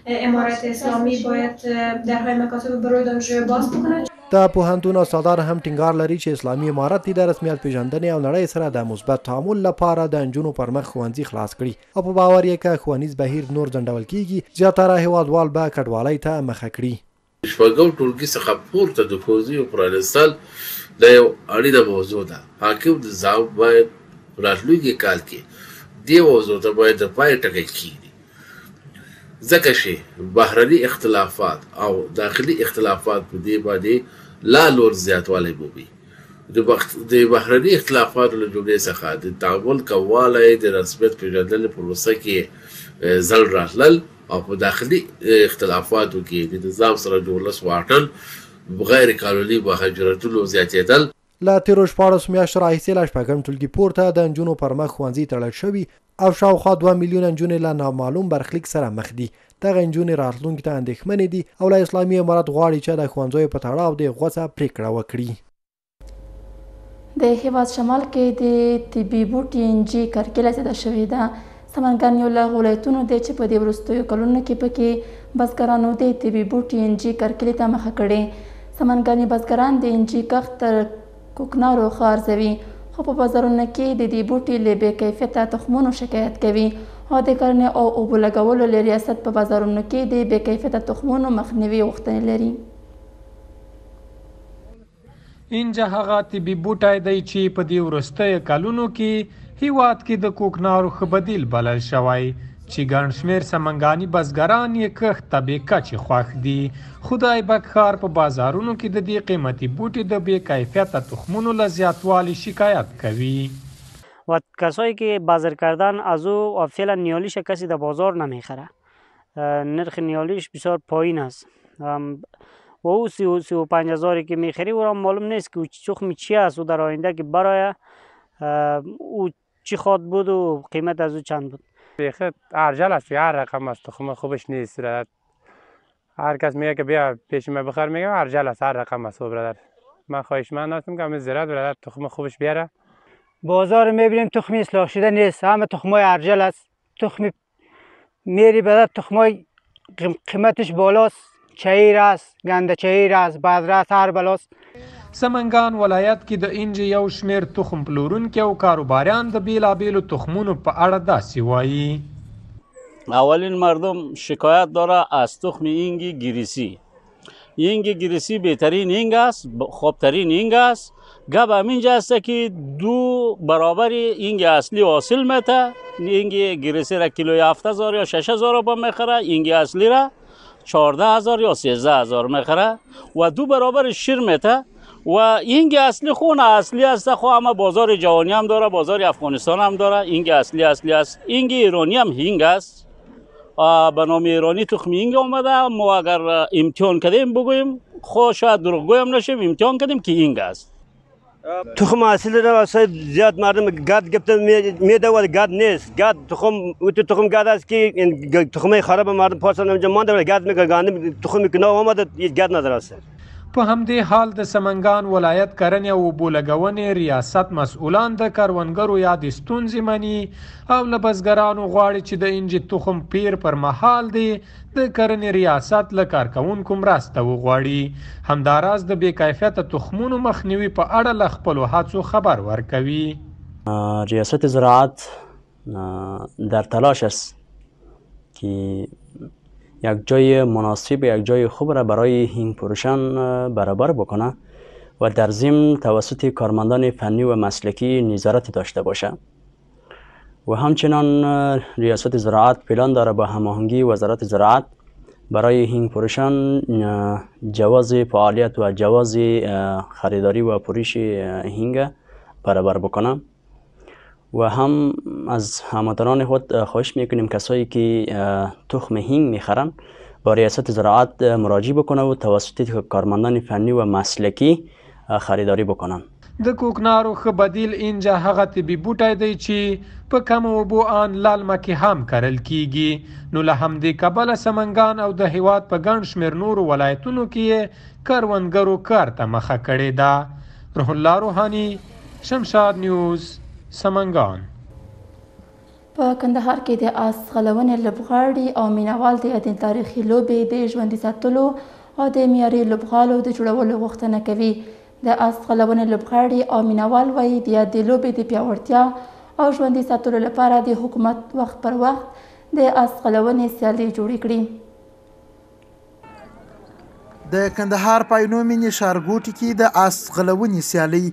امارت اسلامی باید درهای مکاتب برای دانشجویان باز بکنه. د پوهنتون استادان هم ټینګار لري چې اسلامي امارت د رسمیت پیژندنې او نړۍ سره د مثبت تعامل لپاره د نجونو پر مخ ښوونځي خلاص کړي او په باور یې که ښوونیز بهیر نور ځنډول کیږي زیاتره هیوادوال به کډوالۍ ته مخه کړي. شپږم ټولګي څخه پورته د ښوونځیو پرانیستل دا یو اړینه موضوع ده. حاکم نظام باید راتلونکي کال کې دې موضوع ته باید د پای ټکی کیږي، ځکه چې بهرني اختلافات او داخلي اختلافات په دې باندې لا نور زیاتوالی مومي. د بهرني اختلافاتو له جملې څخه د تعامل کموالی، د رسمیت پیژندنې پروسه کې ځنډ راتلل او په داخلي اختلافاتو کې د نظام سره جوړلس واټن، غیر قانوني مهاجرتونو زیاتېدل. له تیرو 14 میاشتو راهیسې له شپږم ټولګي پورته د نجونو پر مخ ښوونځي تړل شوي او شاوخوا 2 میلیونه نجونې له نامعلوم برخلیک سره مخ دي. دغه نجونې راتلونکي ته اندېښمنې دي او له اسلامي امارت غواړي چې د ښوونځیو په تړاو د غوڅه پریکړه وکړي. د هیواد شمال کې د طبي بوټي انجي کرکیله زیاته شوې ده. سمنګان یو له ولایتونو دی چې په دې وروستیو کلونو کې پکې بزګرانو د طبي بوټي انجي کرکیلې ته مخه کړې. سمنګاني بزګران د انجي کښت تر کوکنارو ښه ارزوي، خو په بازارونو کې د دې بوټي له بې کیفیته تخمونو شکایت کوي او د کرنې او اوبو لګولو له ریاست په بازارونو کې د بې کیفیته تخمونو مخنیوي غوښتنې لري. د هیواد شمال کې د طبي بوټي انجي کرکیلې ته مخه کړې. سمنګاني بزګران د انجي کښت تر کوکنارو ښه ارزوي، خو په بازارونو کې د دې بوټي له بې کیفیته تخمونو شکایت کوي او د کرنې او اوبو لګولو له ریاست په بازارونو کې د بې کیفیته تخمونو مخنیوي غوښتنې لري. اینجا هغه طبي بوټی دی چې په دې وروستیو کلونو کې هیواد کې د کوکنارو ښه بدیل بلل شوی چې ګڼ شمېر سمنګاني بزګران یې کښت ته بې کچې خوښ دي. خدای بک ښار په بازارونو کې د دې قیمتي بوټي د بې کیفیته تخمونو له زیاتوالي شکایت کوي. و کسایی که بازار کردن از او فعلا نیالیش کسی در بازار نمیخره. نرخ نیالیش بسیار پایین است و او 35,000 که میخری او را معلوم نیست که تخم چی است و در آینده که برای او چی خواد بود و قیمت از او چند بود. بیخی ارجل است، هر رقم است، تخم خوبش نیست. هر کس میگه که بیا پیش من بخر، میگه ارجل است، هر رقم است برادر. من خواهشمند هستم که همین زراعت برادر تخم خوبش بیاره. بازار میبینیم تخمی اصلاح شده نیست، همه تخمای ارجل است. تخمی میری بعد تخمای قیمتش بالاست، چهیر است، گنده چهیر است، بذره است، هر بلاست. سمنګان ولایت کې د انج یو شمېر تخم پلورونکي او کاروباریان د بیلابیلو تخمونو په اړه داسې وایي. اولین مردم شکایت داره از تخم اینگ گریسی. اینگ گریسی بهترین اینگ است، خوبترین اینگ است. گپ همینجا است که 2 برابر اینگ اصلی حاصل میته. اینگ گریسی را کیلوی 7,000 یا 6,000 با میخره، اینگ اصلی را 14,000 یا 13,000 میخره و 2 برابر شیر میته. و اینگ اصلی خون اصلی است، خو اما بازار جهانی هم داره، بازار افغانستان هم داره. اینگ اصلی است. اینگ ایرانی هم هینگ است، به نام ایرانی تخم اینگ آمده. ما اگر امتحان کردیم بگوییم، خو شاید دروغگوی هم نشیم، امتحان کردیم که اینگ است. تخم اصلی را واسه زیاد مردم گاد گفتن میده ولی گاد نیست. گاد تخم گاد است که تخمه خراب مردم پاسن نمیشه مانده ولی گاد میگه گاند تخم کنه آمده هیچ گاد نداره است. په همدې حال د سمنګان ولایت کرنې او اوبو لګونې ریاست مسؤلان د کروندګرو یادې ستونزې مني او له بزګرانو غواړي چې د انجي تخم پیر پر مهال دی د کرنې ریاست له کارکوونکو مرسته وغواړي. همداراز د بې کیفیته تخمونو مخنیوي په اړه له خپلو هڅو خبر ورکوي. ریاست زراعت در تلاش است که یک جای مناسب، یک جای خوب را برای هینگ فروشان برابر بکنه و در ضمن توسط کارمندان فنی و مسلکی نظارت داشته باشه. و همچنان ریاست زراعت پلان داره با هماهنگی وزارت زراعت برای هینگ فروشان جواز فعالیت و جواز خریداری و فروش هینگ برابر بکنه. و هم از هموطنان خود خواهش میکنیم کسایی که تخم هینگ میخرن با ریاست زراعت مراجعه بکنه و توسط کارمندان فنی و مسلکی خریداری بکنن. د کوکنارو ښه بدیل اینجا هغه طبي بوټی دی چې په کم اوبو ان لالمه کې هم کرل کیږي. نو له همدې کبله سمنګان او د هیواد په ګڼ شمېر نورو ولایتونو کې کروندګرو کار ته مخه کړې ده. روح الله روحاني، شمشاد نیوز، سمنګان. په کندهار کې د آس غلونې لوبغاړي او مینوال د یادې تاریخي لوبې د ژوندي ساتلو او د معیاري لوبغالو د جوړولو غوښتنه کوي. د آس غلونې لوبغاړي او مینوال وایي د یادې لوبې د پیاوړتیا او ژوندي ساتلو لپاره د حکومت وخت پر وخت د آس غلونې سیالۍ جوړې کړي. د کندهار پاینو مینې ښارګوټي کې د آس غلونې سیالۍ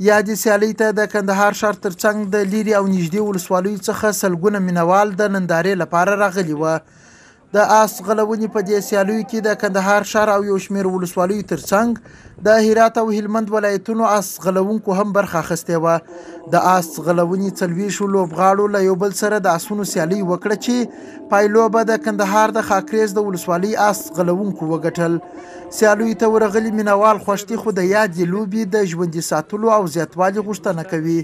یادې سیالۍ ته د کندهار ښار ترڅنګ د لیرې او نږدې ولسوالیو څخه سلګونه مینوال د نندارې لپاره راغلي وه. د آس غلونې په دې سیالیو کې د کندهار ښار او یو شمېر ولسوالیو ترڅنګ د هرات او هلمند ولایتونو آس غلونکو هم برخه اخیستې وه. د آس غلونې 40 لوبغاړو له یو بل سره د آسونو سیالۍ وکړه چې پایلوبه د کندهار د خاکریز د ولسوالۍ آس غلونکو وګټل. سیالیو ته ورغلي مینوال خوښ دي خو د یادې لوبې د ژوندي ساتلو او زیاتوالي غوښتنه کوي.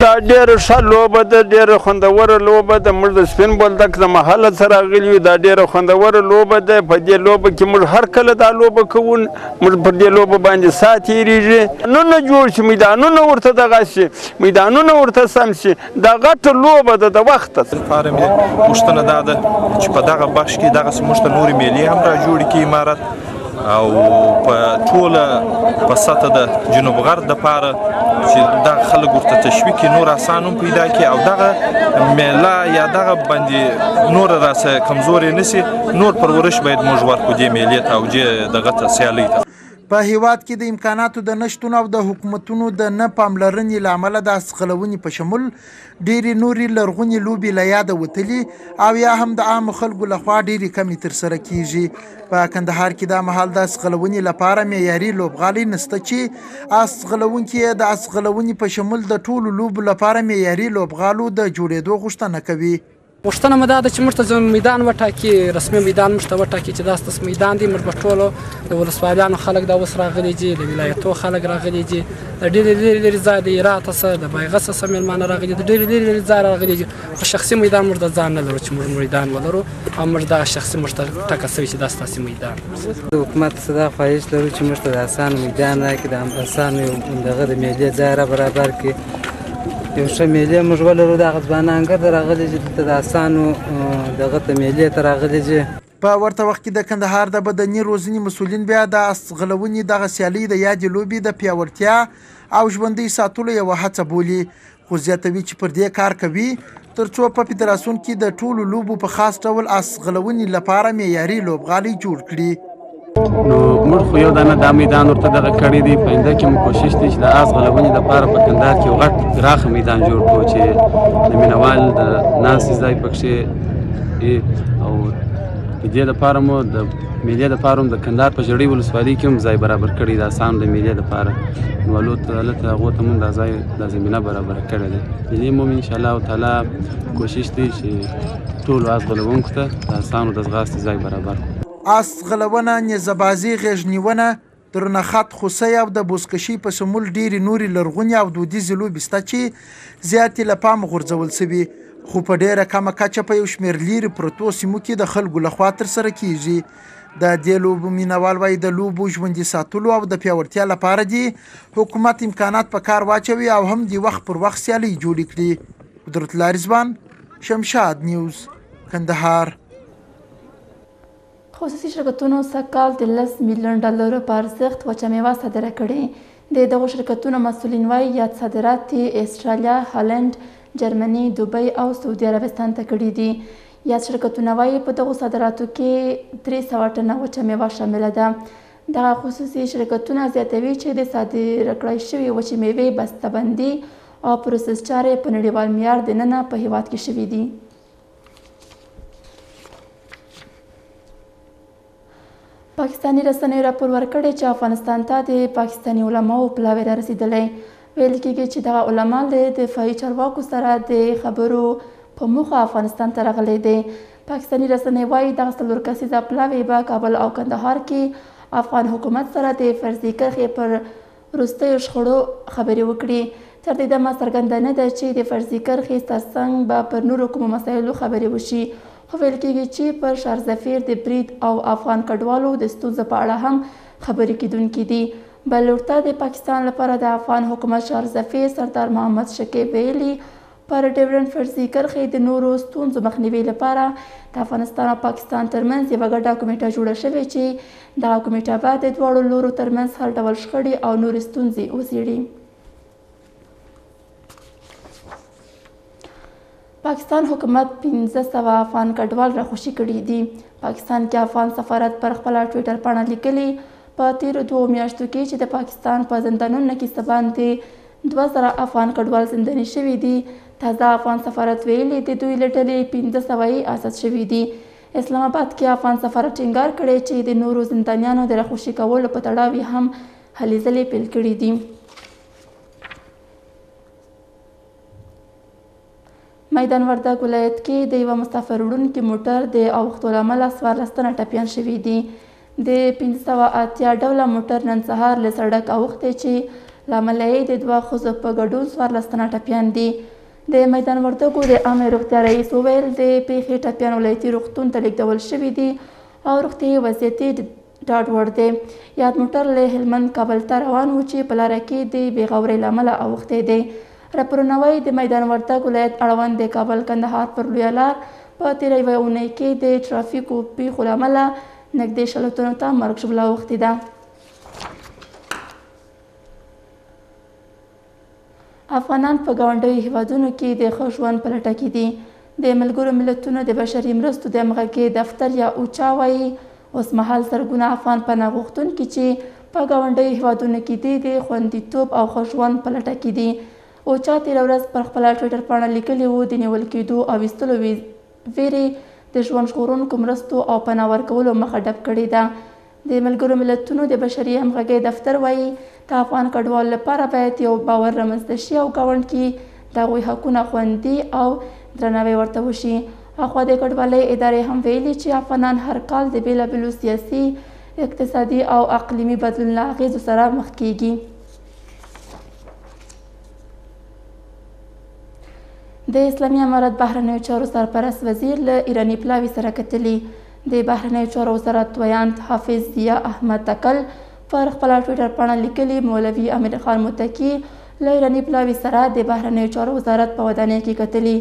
دا ډېره ښه لوبه ده، ډېره خوندوره لوبه ده. موږ د سپین بولدک د محله څخه راغلي یو. دا ډېره خوندوره لوبه ده. په دې لوبه کې موږ هر کله دا لوبه کوو. موږ پر دې لوبه باندې ساعت تېرېږي. نونه جوړ شي، میدانونه ورته دغه شي، میدانونه ورته سم شي. دا غټه لوبه ده د وخته. لپاره مې غوښتنه دا ده چې په دغه بخش کې دغسې موږ ته نورې میلې هم را جوړې کړي امارت او په ټوله په سطح د جنوب غرب دپاره چې دغه خلک ورته تشویق کړي، نور اسان هم پیدا کړي او دغه میله یا دغه باندې نور راسه کمزورې نه سي. نور پرورش باید موږ ورکړو دې میلې ته او دغه ته سیالۍ ته. په هیواد کې د امکاناتو د نشتون او د حکومتونو د نه پاملرنې له امله د اسغلونې په شمول ډېرې نورې لرغونې لوبې له یاده وتلي او یا هم د عامو خلکو لخوا ډېرې کمې ترسره کیږي. په کندهار کې دا مهال د اسغلونې لپاره معیاري لوبغالي نشته چې اسغلونکي د اسغلونې په شمول د ټولو لوبو لپاره معیاري لوبغالو د جوړېدو غوښتنه کوي. غوښتنه مو دا ده چې موږ ته میدان وټاکي، رسمي میدان موږ ته وټاکي چې دا ستاسو میدان دی. موږ به ټولو د ولسوالیانو خلک دا اوس راغلي دي، د ولایتو خلک راغلي دي، د ډېرې لرې ځایه د هرات څخه د بایغس څخه میلمانه راغلي دي، د ډېرې لرې ځایه راغلي دي. خو شخصي میدان موږ د ځان نه لرو چې موږ میدان ولرو او موږ دا شخصي موږ ته ټاکه شوي چې دا ستاسو میدان. د حکومت څخه دا خواهش لرو چې موږ ته د اسانه میدان راکړي، د اسانه دغه د میلې ځای را برابر کړي. یو ښه میلې موږ ولرو، دغه ځوانان ګرده راغلي دي، دلته د اسانو دغه ته میلې ته راغلي دي. په ورته وخت کې د کندهار د بدني روزنې مسؤلین بیا د اسغلونې دغه سیالۍ د یادې لوبې د پیاوړتیا او ژوندۍ ساتلو یوه هڅه بولي، خو زیاتوي چې پر دې کار کوي تر څو په فدراسیون کې د ټولو لوبو په خاص ډول اسغلونې لپاره معیاري لوبغالي جوړ کړي. نو موږ خو یو دانه دا میدان ورته دغه کړی دی. په آینده کې مو کوشش دی چې د اسغلونې لپاره په کندهار کې یو غټ پراخه میدان جوړ کړو چې د مینوال د ناستې ځای پکښې او د دې لپاره مو د میلې لپاره هم د کندهار په ژړۍ ولسوالۍ کې هم ځای برابر کړی د اسانو د میلې لپاره. نو هلته هغو ته هم دا ځای دا زمینه برابره کړې ده. میلې مو انشاءالله تعالی کوشش دی چې ټولو اسغلونکو ته د اسانو د ځغاستې ځای برابر کړو. اسغلونه، نیزهبازي، غیږنیونه، درنخط، خوسۍ او د بزکشۍ په شمول ډېرې نورې لرغونې او دودیزې لوبې شته چې زیاتې له پامه غورځول شوي، خو په ډېره کمه کچه په یو شمېر لیرې پرتو سیمو کې د خلکو لخوا ترسره کیږي. د دې لوبو مینوال وایي د لوبو ژوندي ساتلو او د پیاوړتیا لپاره دي حکومت امکانات په کار واچوي او هم د وخت پر وخت سیالۍ جوړې کړي. قدرت الله رضوان، شمشاد نیوز، کندهار. خصوصي شرکتونو سږکال د 10 میلیون ډالرو په ارزښت وچه میوه صادره کړې. د دغو شرکتونو مسؤلین وایي یاد صادرات یې استرالیا، هالند، جرمني، دوبۍ او سعودي عربستان ته کړي دي. یاد شرکتونه وایي په دغو صادراتو کې 300 ټنه وچه میوه شامله ده. دغه خصوصي شرکتونه زیاتوي چې د صادره کړای شوې وچې میوې بسته‌بندي او پروسس چارې په نړیوال معیار دننه په هیواد کې شوي دي. پاکستاني رسنیو راپور ورکړی چې افغانستان ته د پاکستاني علماو پلاوی را رسېدلی. ویل کېږي چې دغه علما له دفاعي چارواکو سره د خبرو په موخه افغانستان ته راغلی دی. پاکستاني رسنۍ وایي دغه 4 کسیزه پلاوی به کابل او کندهار کې افغان حکومت سره د فرضي کرښې پر وروستیو شخړو خبرې وکړي. تر دې دمه څرګنده نه ده چې د فرضي کرښې ترڅنګ به پر نورو کومو مسایلو خبرې وشي. خو ویل کېږي چې پر شارزفیر د برید او افغان کډوالو د ستونزو په اړه هم خبرې کېدونکي دي. بل لورته د پاکستان لپاره د افغان حکومت شارزفیر سردار محمد شکیب ویلي پر ډیورنډ فرضي کرښې د نورو ستونزو مخنیوي لپاره د افغانستان او پاکستان ترمنځ یوه ګډه کمیټه جوړه شوې چې دغه کمیټه به د دواړو لورو ترمنځ هر ډول شخړې او نورې ستونزې وڅېړي. پاکستان حکومت 1500 افغان کډوال راخوشي کړي دي. پاکستان کې افغان سفارت پر خپله ټویټر پاڼه لیکلي په تیرو 2 میاشتو کې چې د پاکستان په زندانونو کې څه باندې 2000 افغان کډوال زنداني شوي دي. تازه افغان سفارت ویلي د دوی له ډلې 1500 اساس شوي دي. اسلام آباد کې افغان سفارت ټینګار کړی چې د نورو زندانیانو د راخوشي کولو په تړاو هم هلې ځلې پیل کړي دي. میدان وردګ ولایت کې د یوه مسافر وړونکي موټر د اوښتو له امله 14 تنه ټپیان شوي دي. د 580 ډوله موټر نن سهار له سړک اوښتی چې له امله یې د 2 ښځو په ګډون 14 تنه ټپیان دي. د میدان وردګو د عامې روغتیا رئیس وویل د پیښې ټپیان ولایتي روغتون ته لیږدول شوي دي او روغتیایي وضعیت یې ډاډ وړ دی. یاد موټر له هلمند کابل ته روان و چې په لاره کې د بېغورۍ له امله اوښتی دی. راپورونه وایي د میدان وردګ ولایت اړوند د کابل کندهار پر لویه لار په تېره یوه اونۍ کې د ټرافیکو پیښو له امله نږدې 60 تنو ته مرګ ژوبله اوښتې ده. افغانان په ګاونډیو هیوادونو کې د ښه ژوند په لټه کې دي. د ملګرو ملتونو د بشري مرستو د همغږۍ دفتر یا اوچا وایي اوسمهال زرګونه افغان پناه غوښتونکي چې په ګاونډیو هیوادونو کې دي د خوندیتوب او ښه ژوند په لټه کې دي. اوچا تېره ورځ پر خپله ټویټر پاڼه لیکلي وو د نیول کېدو او ایستلو ویرې د ژوند ژغورونکو مرستو او پناه ورکولو مخه ډب کړې ده. د ملګرو ملتونو د بشري همغږۍ دفتر وایي د افغان کډوالو لپاره باید یو باور رامنځته شي او ګاونډ کې د هغوی حقونه خوندي او درناوی ورته وشي. اخوا د کډوالۍ ادارې هم ویلي چې افغانان هر کال د بېلابېلو سیاسي، اقتصادي او اقلیمي بدلون له اغېزو سره مخ کیږي. د اسلامي امارت بهرنیو چارو سرپرست وزیر له ایراني پلاوي سره کتلي. د بهرنیو چارو وزارت ویاند حافظ ضیا احمد تکل پر خپله ټویټر پاڼه لیکلي مولوي امیر خان متکي له ایراني پلاوي سره د بهرنیو چارو وزارت په ودانۍ کې کتلي.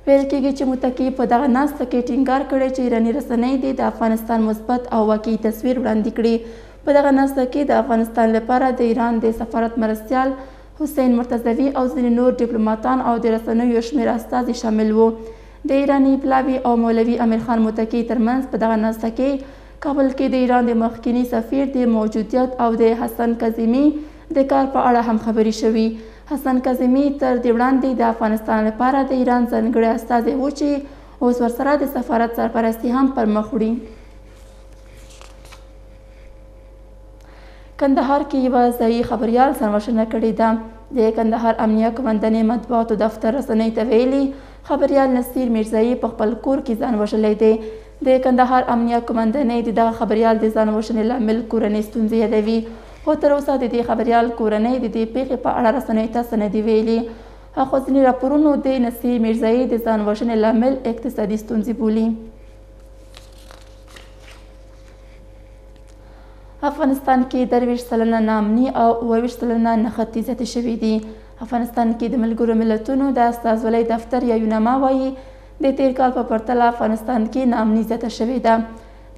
ویل کېږي چې متکي په دغه ناسته کې ټینګار کړی چې ایراني رسنۍ دې د افغانستان مثبت او واقعي تصویر وړاندې کړي. په دغه ناسته کې د افغانستان لپاره د ایران د سفارت مرستیال حسین مرتضوي او ځینې نور ډیپلوماتان او د رسنیو یو شمېر استازي شامل وو. د ایراني پلاوي او مولوي امیر خان متکي ترمنځ په دغه ناسته کې کابل کې د ایران د مخکینی سفیر د موجودیت او د حسن کاظمي د کار په اړه هم خبرې شوي. حسن کاظمي تر دې وړاندې د افغانستان لپاره د ایران ځانګړی استازی و چې اوس ورسره د سفارت سرپرستي هم پر مخ وړي. کندهار کې یوه ځایي خبریال ځانوژنه کړې ده. د کندهار امنیه قومندانۍ مطبوعاتو دفتر رسنۍ ته ویلي خبریال نصیر میرزایي په خپل کور کې ځان وژلی دی. د کندهار امنیه قومندانۍ د دغه خبریال د ځان وژنې لامل کورنۍ ستونزې یادوي، خو تر اوسه د دې خبریال کورنۍ د دې پیښې په اړه رسنیو ته څه نه دي ویلي. اخوا ځینې راپورونو د نصیر میرزایي د ځان وژنې لامل اقتصادي ستونزې بولي. افغانستان کې 23% ناامني او 28% نښتې زیاتې شوي دي. افغانستان کې د ملګرو ملتونو د استازولۍ دفتر یا یوناما وایي د تیر کال په پرتله افغانستان کې ناامني زیاته شوې ده.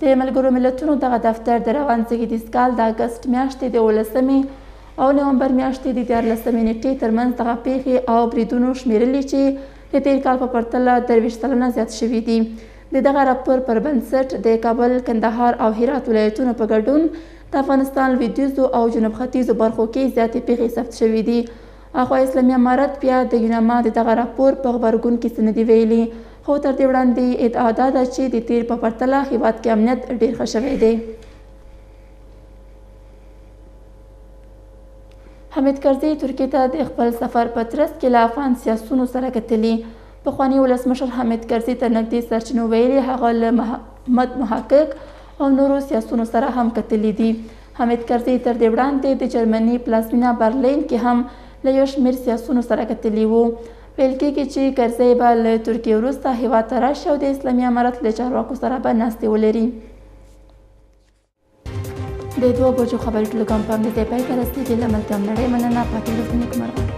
د ملګرو ملتونو دغه دفتر د روان زېږدیز کال د اګست میاشتې د 18 او نومبر میاشتې د 14 نیټې ترمنځ دغه پیښې او بریدونو شمیرلي چې د تیر کال په پرتله 23% زیات شوي دي. د دغه راپور پر بنسټ د کابل، کندهار او هرات ولایتونو په ګډون د افغانستان لویدیځو او جنوب ختیځو برخو کې زیاتې پیښې ثبت شوي دي. اخوا اسلامي امارت بیا د یوناما د دغه راپور په غبرګون کې څه نه دي ویلي، خو تر دې وړاندې ادعا دا ده چې د تیر په پرتله هیواد کې امنیت ډیر ښه شوی دی. حمید کرزي ترکیې ته د خپل سفر په ترڅ کې له افغان سیاسونو سره کتلي. پخواني ولسمشر حمید کرزي تر نږدې سرچینو ویلي هغه له محمد محقق او نورو سیاسونو سره هم کتلي دي. حمید کرزي تر دې وړاندې د جرمني پلازمینه برلین کې هم له یو شمېر سیاسونو سره کتلي وو. ویل کېږي چې کرزي به له ترکیې وروسته هیواد ته راشي او د اسلامي امارت له چارواکو سره به ناستې ولري. د 2 بجو خبري ټولګام په همدې ځای پای ته رسېږي. له ملتیا نړۍ مننه. پاتې ورځ نیکمرغه.